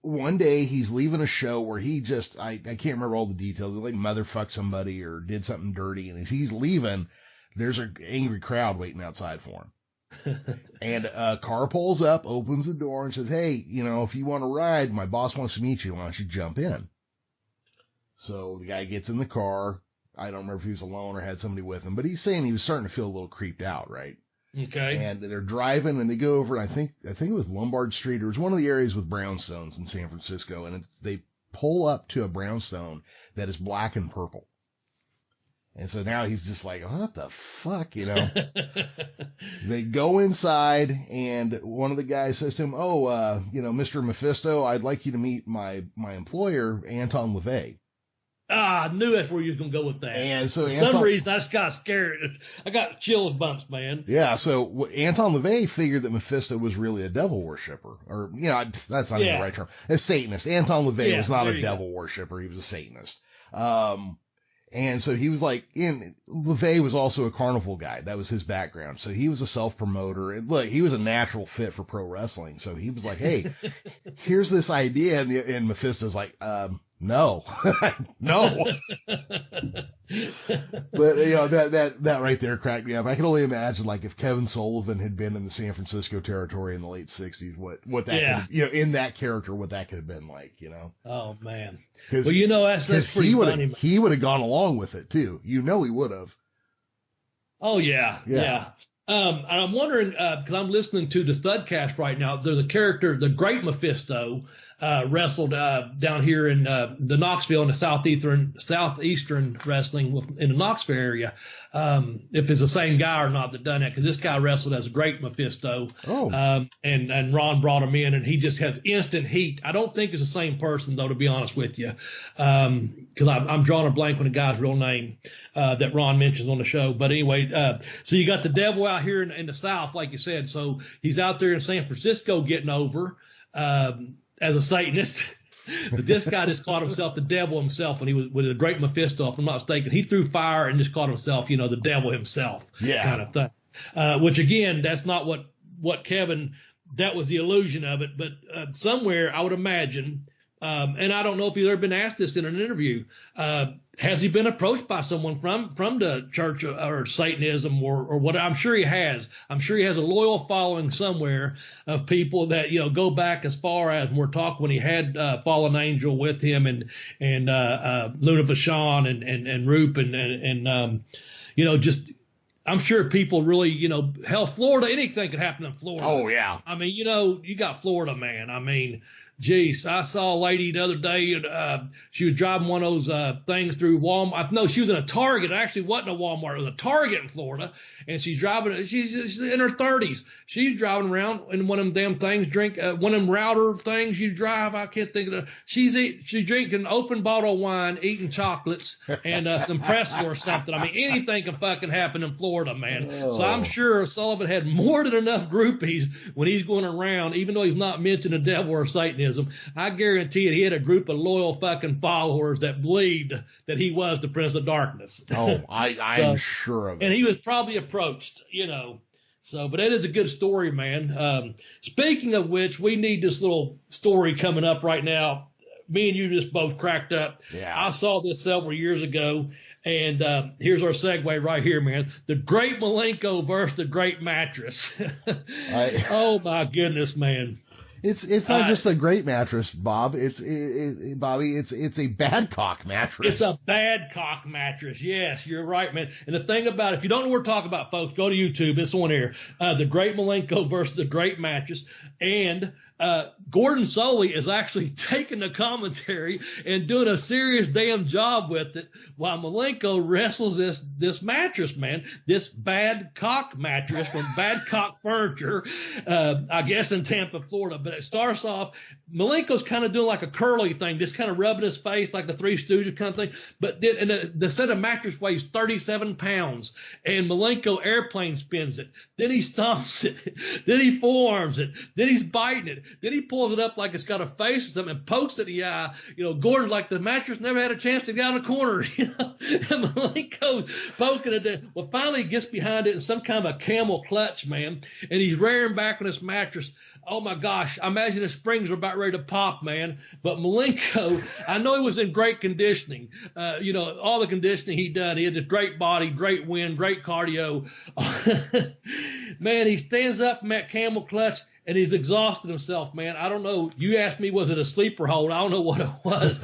one day he's leaving a show where he just, I can't remember all the details, like motherfucked somebody or did something dirty. And as he's leaving, there's an angry crowd waiting outside for him. And a car pulls up, opens the door and says, hey, if you want to ride, my boss wants to meet you. Why don't you jump in? So the guy gets in the car. I don't remember if he was alone or had somebody with him, but he's saying he was starting to feel a little creeped out, right? Okay. And they're driving and they go over, I think it was Lombard Street. It was one of the areas with brownstones in San Francisco. And they pull up to a brownstone that is black and purple. And so now he's just like, what the fuck, They go inside and one of the guys says to him, Mr. Mephisto, I'd like you to meet my employer, Anton LaVey. I knew that's where you was going to go with that. And so for some reason, I just got scared. I got chills bumps, man. Yeah, so Anton LaVey figured that Mephisto was really a devil worshiper. Or, that's not even the right term. A Satanist. Anton LaVey was not a devil worshiper. He was a Satanist. And so he was LaVey was also a carnival guy. That was his background. So he was a self-promoter. And look, he was a natural fit for pro wrestling. So he was like, hey, here's this idea. And Mephisto's like, no, no. But that right there cracked me up. I can only imagine if Kevin Sullivan had been in the San Francisco territory in the late 60s, what that could, in that character, what that could have been like, Oh man. Well, that's pretty funny. He would have gone along with it too. He would have. Oh yeah. Yeah. And I'm wondering, because I'm listening to the Studcast right now, there's a character, the Great Mephisto, wrestled down here in the Knoxville in the southeastern wrestling in the Knoxville area. If it's the same guy or not that done that, because this guy wrestled as Great Mephisto. Oh. And Ron brought him in, and he just had instant heat. I don't think it's the same person, though, to be honest with you, because I'm drawing a blank on the guy's real name that Ron mentions on the show. But anyway, so you got the devil out here in the South, like you said. So he's out there in San Francisco getting over as a Satanist. But this guy just caught himself the devil himself when he was with the great Mephisto, if I'm not mistaken. He threw fire and just caught himself, the devil himself kind of thing. Which, again, that's not what Kevin, that was the illusion of it. But somewhere, I would imagine, and I don't know if he's ever been asked this in an interview, has he been approached by someone from the church or Satanism or what? I'm sure he has. I'm sure he has a loyal following somewhere of people that, go back as far as we're talking when he had Fallen Angel with him and Luna Vachon and Roop and just, I'm sure people really, hell, Florida, anything could happen in Florida. Oh, yeah. I mean, you got Florida, man. I mean, geez, I saw a lady the other day, she was driving one of those things through Walmart. No, she was in a Target. It actually wasn't a Walmart. It was a Target in Florida. And she's in her 30s. She's driving around in one of them damn things, one of them router things you drive. I can't think of it. She's drinking an open bottle of wine, eating chocolates, and some pretzel or something. I mean, anything can fucking happen in Florida, man. Oh. So I'm sure Sullivan had more than enough groupies when he's going around, even though he's not mentioning the devil or Satanism. I guarantee it, he had a group of loyal fucking followers that believed that he was the Prince of Darkness. Oh, I'm sure of it. And he was probably approached, So, but that is a good story, man. Speaking of which, we need this little story coming up right now. Me and you just both cracked up. Yeah. I saw this several years ago, and here's our segue right here, man. The Great Malenko versus the Great Mattress. Oh, my goodness, man. It's not just a great mattress, Bob. Bobby. It's a Badcock mattress. It's a Badcock mattress. Yes, you're right, man. And the thing about it, if you don't know what we're talking about, folks, go to YouTube. It's on here. The Great Malenko versus the Great Mattress. And Gordon Soley is actually taking the commentary and doing a serious damn job with it while Malenko wrestles this mattress, man. This Badcock mattress from Badcock Furniture, I guess in Tampa, Florida. But it starts off, Malenko's kind of doing like a curly thing, just kind of rubbing his face like the Three Stooges kind of thing. But the set of mattress weighs 37 pounds, and Malenko airplane spins it. Then he stomps it. Then he forearms it. Then he's biting it. Then he pulls it up like it's got a face or something and pokes it in the eye. Gordon's like, the mattress never had a chance to get out of the corner. And Malenko's poking it. Well, finally he gets behind it in some kind of a camel clutch, man. And he's rearing back on this mattress. Oh, my gosh. I imagine the springs are about ready to pop, man. But Malenko, I know he was in great conditioning. All the conditioning he done. He had this great body, great wind, great cardio. Man, he stands up from that camel clutch, and he's exhausted himself, man. I don't know. You asked me, was it a sleeper hold? I don't know what it was.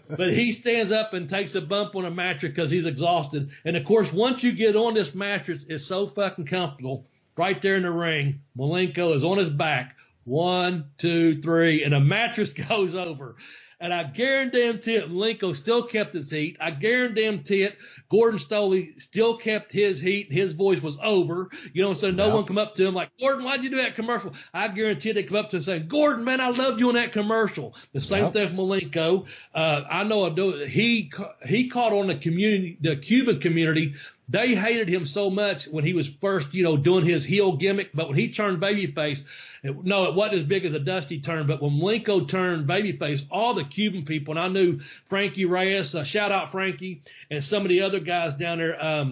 But he stands up and takes a bump on a mattress because he's exhausted. And, of course, once you get on this mattress, it's so fucking comfortable. Right there in the ring, Malenko is on his back. 1, 2, 3, and a mattress goes over. And I guarantee it, Malenko still kept his heat. I guarantee it, Gordon Stoley still kept his heat. His voice was over. So no one come up to him like, Gordon, why'd you do that commercial? I guarantee they come up to him and say, Gordon, man, I loved you on that commercial. The same thing with Malenko. I know he caught on the community, the Cuban community. They hated him so much when he was first, doing his heel gimmick. But when he turned babyface, it wasn't as big as a Dusty turn. But when Malenko turned babyface, all the Cuban people, and I knew Frankie Reyes, shout out Frankie, and some of the other guys down there,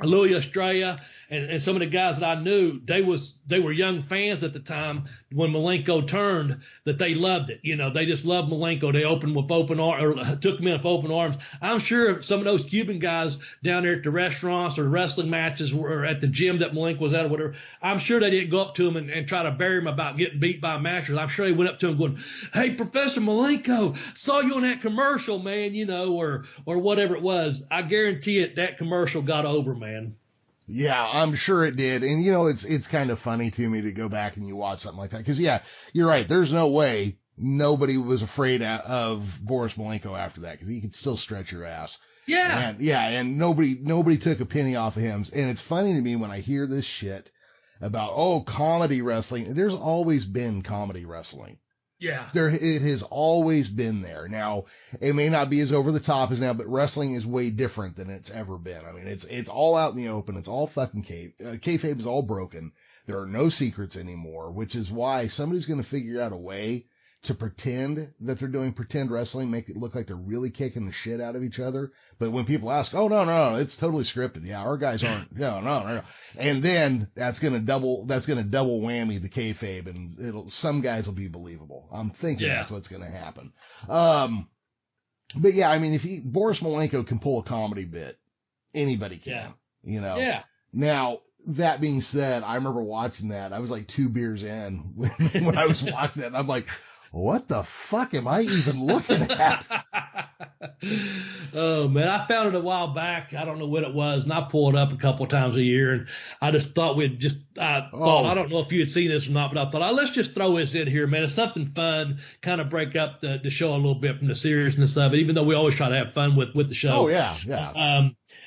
Louis Estrella, and some of the guys that I knew, they were young fans at the time when Malenko turned, that they loved it. They just loved Malenko. They opened with open arms, or took him in with open arms. I'm sure some of those Cuban guys down there at the restaurants or wrestling matches or at the gym that Malenko was at or whatever, I'm sure they didn't go up to him and try to bury him about getting beat by a mattress. I'm sure they went up to him going, hey, Professor Malenko, saw you on that commercial, man, or whatever it was. I guarantee it, that commercial got over, man. Yeah, I'm sure it did. And, it's kind of funny to me to go back and you watch something like that. Because, yeah, you're right. There's no way nobody was afraid of Boris Malenko after that because he could still stretch your ass. Yeah. And nobody took a penny off of him. And it's funny to me when I hear this shit about, comedy wrestling. There's always been comedy wrestling. Yeah. It has always been there. Now, it may not be as over the top as now, but wrestling is way different than it's ever been. I mean, it's all out in the open. It's all fucking kayfabe is all broken. There are no secrets anymore, which is why somebody's going to figure out a way to pretend that they're doing pretend wrestling, make it look like they're really kicking the shit out of each other. But when people ask, oh, no, it's totally scripted. Yeah, our guys aren't. No. And then that's going to double whammy the kayfabe, and some guys will be believable. I'm thinking that's what's going to happen. But yeah, I mean, Boris Malenko can pull a comedy bit, anybody can, Yeah. Now, that being said, I remember watching that. I was like 2 beers in when I was watching that. And I'm like, what the fuck am I even looking at? Oh man, I found it a while back. I don't know when it was, and I pull it up a couple of times a year. And I just thought I don't know if you had seen this or not, but I thought, let's just throw this in here, man. It's something fun, kind of break up the show a little bit from the seriousness of it, even though we always try to have fun with the show. Oh yeah.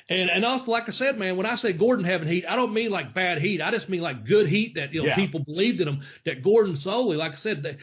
And also, like I said, man, when I say Gordon having heat, I don't mean like bad heat. I just mean like good heat that, people believed in him, that Gordon Soley, like I said,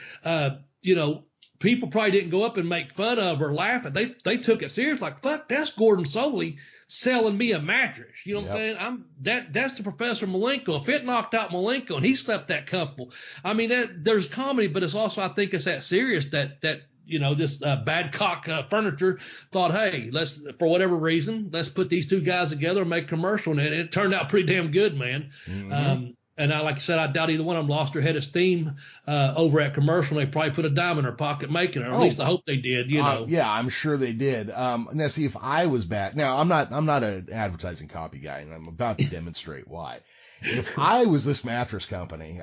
people probably didn't go up and make fun of or laugh at. They took it serious. Like, fuck, that's Gordon Soley selling me a mattress. You know what I'm saying? That's the Professor Malenko. If it knocked out Malenko and he slept that comfortable, I mean, there's comedy, but it's also, I think it's that serious that this Badcock Furniture thought, hey, for whatever reason, let's put these two guys together and make a commercial. And it turned out pretty damn good, man. Mm-hmm. And like I said, I doubt either one of them lost their head of steam over at commercial. They probably put a dime in their pocket making it, or at least I hope they did. Yeah, I'm sure they did. Now, see, if I was back, now I'm not an advertising copy guy, and I'm about to demonstrate why. If I was this mattress company,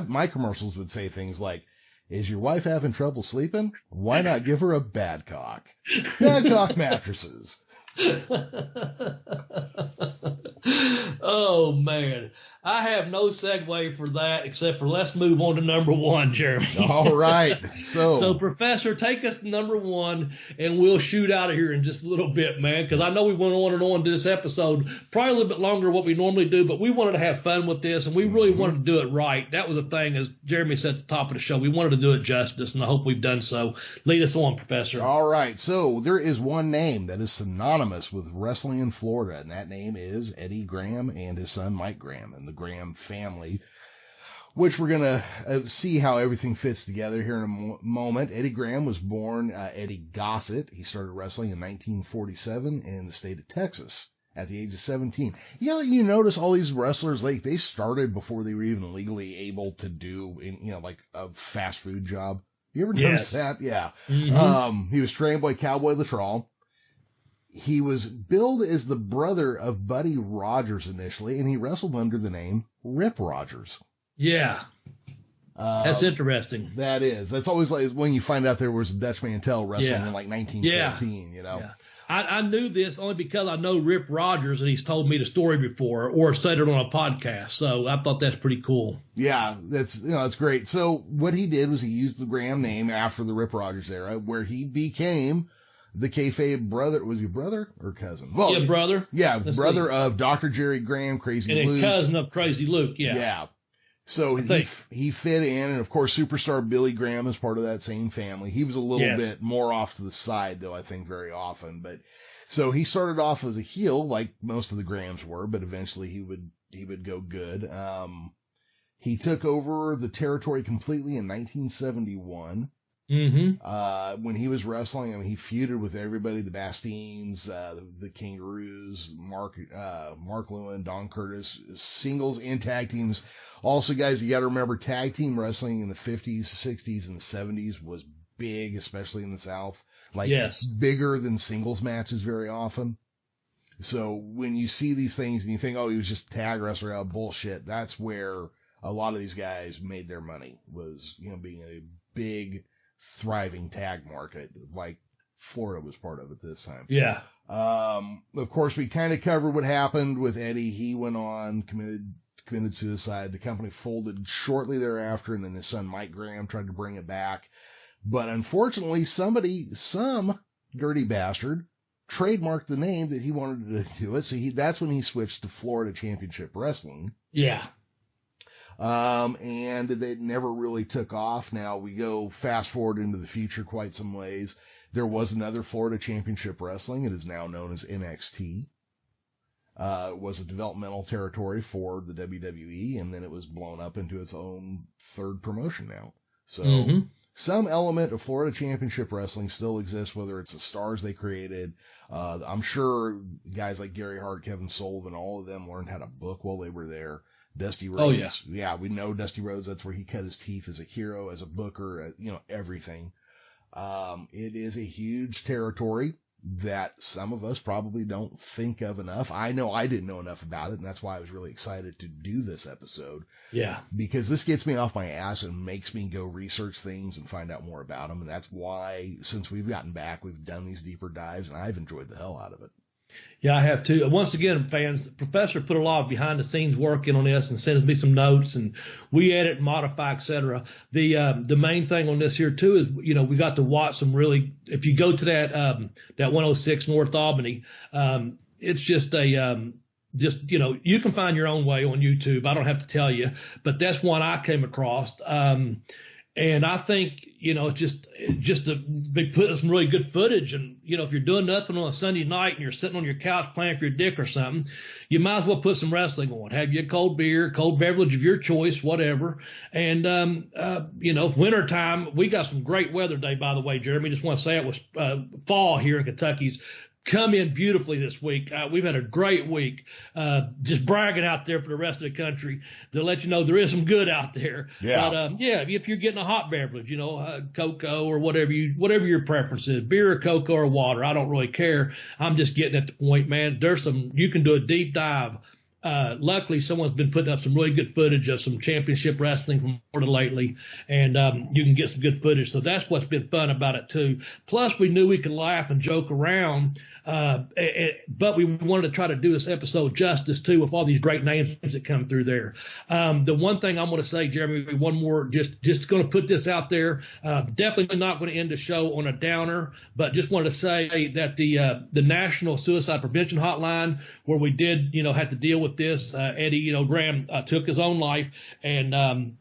my commercials would say things like, "Is your wife having trouble sleeping? Why not give her a Badcock? Badcock mattresses." Oh man, I have no segue for that except for let's move on to number 1, Jeremy. All right. So Professor, take us to number 1, and we'll shoot out of here in just a little bit, man, because I know we went on and on to this episode, probably a little bit longer than what we normally do, but we wanted to have fun with this, and we really wanted to do it right. That was the thing, as Jeremy said at the top of the show. We wanted to do it justice, and I hope we've done so. Lead us on, Professor. All right. So there is one name that is synonymous with wrestling in Florida, and that name is Eddie Graham and his son Mike Graham and the Graham family, which we're going to see how everything fits together here in a moment. Eddie Graham was born Eddie Gossett. He started wrestling in 1947 in the state of Texas at the age of 17. You notice all these wrestlers, they started before they were even legally able to do, like a fast food job. You ever notice that? Yeah. Mm-hmm. He was trained by Cowboy Latrell. He was billed as the brother of Buddy Rogers initially, and he wrestled under the name Rip Rogers. Yeah. That's interesting. That is. That's always like when you find out there was a Dutch Mantel wrestling in like 1914, Yeah. I knew this only because I know Rip Rogers, and he's told me the story before or said it on a podcast. So I thought that's pretty cool. Yeah, that's great. So what he did was he used the Graham name after the Rip Rogers era, where he became the kayfabe brother. Was he brother or cousin? Well, brother. Yeah, brother of Dr. Jerry Graham, Crazy Luke. And cousin of Crazy Luke, Yeah. So he fit in, and of course, superstar Billy Graham is part of that same family. He was a little bit more off to the side, though, I think, very often. But so he started off as a heel, like most of the Grahams were, but eventually he would go good. He took over the territory completely in 1971. Mm-hmm. When he was wrestling, I mean, he feuded with everybody, the Bastines, the Kangaroos, Mark Lewin, Don Curtis, singles and tag teams. Also, guys, you got to remember, tag team wrestling in the 50s, 60s, and 70s was big, especially in the South. Bigger than singles matches very often. So when you see these things and you think, oh, he was just a tag wrestler, bullshit. That's where a lot of these guys made their money, was, being a big, thriving tag market like Florida was part of at this time. Yeah. Of course, we kind of covered what happened with Eddie. He went on, committed suicide. The company folded shortly thereafter, and then his son Mike Graham tried to bring it back. But unfortunately, some dirty bastard trademarked the name that he wanted to do it. So that's when he switched to Florida Championship Wrestling. Yeah. And it never really took off. Now we go fast forward into the future quite some ways. There was another Florida Championship Wrestling. It is now known as NXT. It was a developmental territory for the WWE, and then it was blown up into its own third promotion now. So some element of Florida Championship Wrestling still exists, whether it's the stars they created. I'm sure guys like Gary Hart, Kevin Sullivan, all of them learned how to book while they were there. Dusty Rhodes. Oh, yeah. Yeah, we know Dusty Rhodes. That's where he cut his teeth as a hero, as a booker, everything. It is a huge territory that some of us probably don't think of enough. I know I didn't know enough about it, and that's why I was really excited to do this episode. Yeah. Because this gets me off my ass and makes me go research things and find out more about them. And that's why, since we've gotten back, we've done these deeper dives, and I've enjoyed the hell out of it. Yeah, I have too. Once again, fans, the professor put a lot of behind the scenes work in on this and sends me some notes, and we edit and modify, etc. The main thing on this here too is, we got to watch some really, if you go to that 106 North Albany, it's just you can find your own way on YouTube. I don't have to tell you, but that's one I came across. And I think, just to be putting some really good footage. And, if you're doing nothing on a Sunday night and you're sitting on your couch playing for your dick or something, you might as well put some wrestling on. Have you a cold beer, cold beverage of your choice, whatever. And, wintertime, we got some great weather today, by the way, Jeremy. Just want to say it was fall here in Kentucky's come in beautifully this week. We've had a great week. Just bragging out there for the rest of the country to let you know there is some good out there. Yeah. But if you're getting a hot beverage, cocoa or whatever your preference is, beer or cocoa or water, I don't really care. I'm just getting at the point, man. You can do a deep dive. Luckily, someone's been putting up some really good footage of some championship wrestling from Florida lately, and you can get some good footage. So that's what's been fun about it, too. Plus, we knew we could laugh and joke around, but we wanted to try to do this episode justice, too, with all these great names that come through there. The one thing I'm going to say, Jeremy, one more, just going to put this out there, definitely not going to end the show on a downer, but just wanted to say that the National Suicide Prevention Hotline, where we did, have to deal with this, Eddie, Graham took his own life, and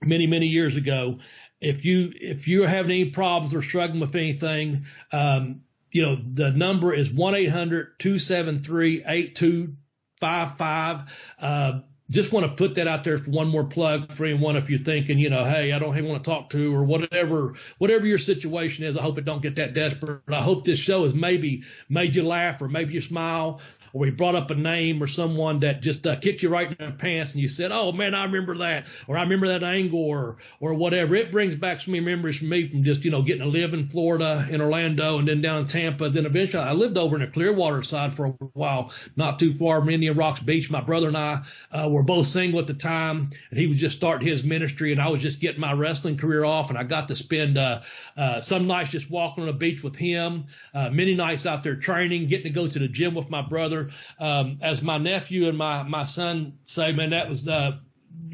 many, many years ago. If you're having any problems or struggling with anything, the number is 1-800-273-8255. Just want to put that out there for one more plug for anyone. If you're thinking, hey, I don't even want to talk to, or whatever your situation is, I hope it don't get that desperate. I hope this show has maybe made you laugh, or maybe you smile, or we brought up a name or someone that just kicked you right in the pants, and you said, oh man, I remember that, or I remember that angle, or whatever. It brings back so many memories for me from just, getting to live in Florida, in Orlando, and then down in Tampa. Then eventually I lived over in the Clearwater side for a while, not too far from Indian Rocks Beach. My brother and I were both single at the time, and he was just starting his ministry, and I was just getting my wrestling career off, and I got to spend some nights just walking on the beach with him, many nights out there training, getting to go to the gym with my brother. As my nephew and my son say, man, that was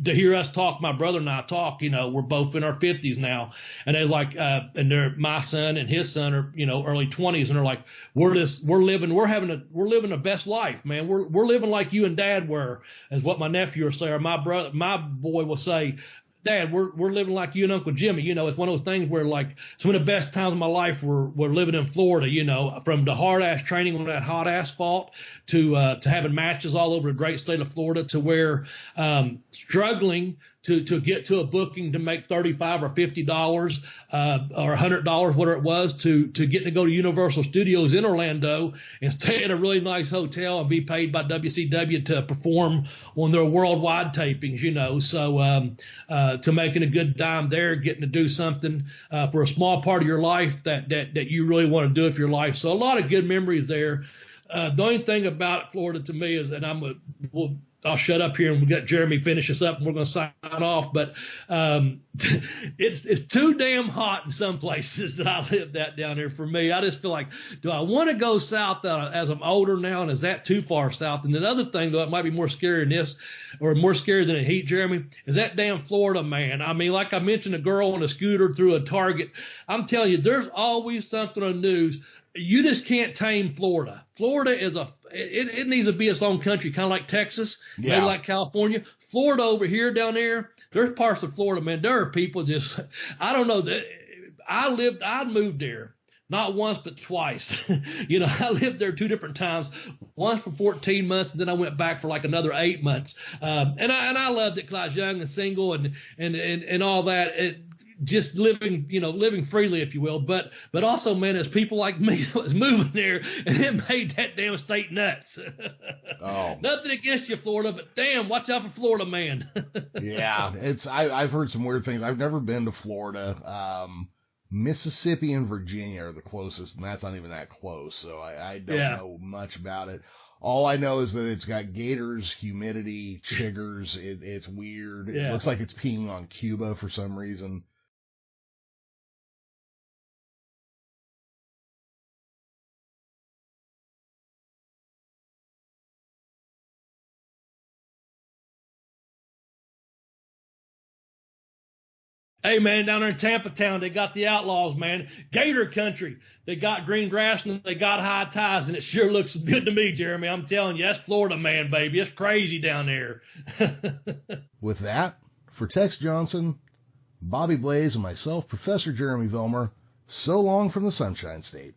to hear us talk, my brother and I talk, we're both in our 50s now, and they're like, and my son and his son are, early 20s, and they're like, we're living the best life, man. We're living like you and Dad were, is what my nephew will say, or my boy will say, Dad, we're living like you and Uncle Jimmy. It's one of those things where, like, some of the best times of my life were living in Florida, from the hard ass training on that hot asphalt to having matches all over the great state of Florida, to where struggling to get to a booking to make $35 or $50 or $100, whatever it was, to getting to go to Universal Studios in Orlando and stay at a really nice hotel and be paid by WCW to perform on their worldwide tapings, so to making a good dime there, getting to do something for a small part of your life that you really want to do with your life. So a lot of good memories there. The only thing about Florida to me is, and I'll shut up here and we'll get Jeremy finish us up and we're going to sign off. But it's too damn hot in some places that I lived at down there for me. I just feel like, do I want to go south as I'm older now? And is that too far south? And another thing, though, it might be more scary than this, or more scary than the heat, Jeremy, is that damn Florida, man. I mean, like I mentioned, a girl on a scooter through a Target. I'm telling you, there's always something on the news. You just can't tame Florida. Florida is it needs to be its own country, kind of like Texas, maybe like California. Florida over here, down there, there's parts of Florida, man, there are people just, I don't know, I moved there. Not once, but twice. I lived there 2 different times, once for 14 months, and then I went back for like another 8 months. And I loved it because I was young and single and all that. just living freely, if you will. But also, man, there's people like me that was moving there, and it made that damn state nuts. Oh, nothing against you, Florida, but damn, watch out for Florida, man. Yeah, I've heard some weird things. I've never been to Florida. Mississippi and Virginia are the closest, and that's not even that close. So I don't know much about it. All I know is that it's got gators, humidity, chiggers. It's weird. Yeah. It looks like it's peeing on Cuba for some reason. Hey, man, down there in Tampa Town, they got the Outlaws, man. Gator country. They got green grass and they got high ties, and it sure looks good to me, Jeremy. I'm telling you, that's Florida, man, baby. It's crazy down there. With that, for Tex Johnson, Bobby Blaze, and myself, Professor Jeremy Vilmur, so long from the Sunshine State.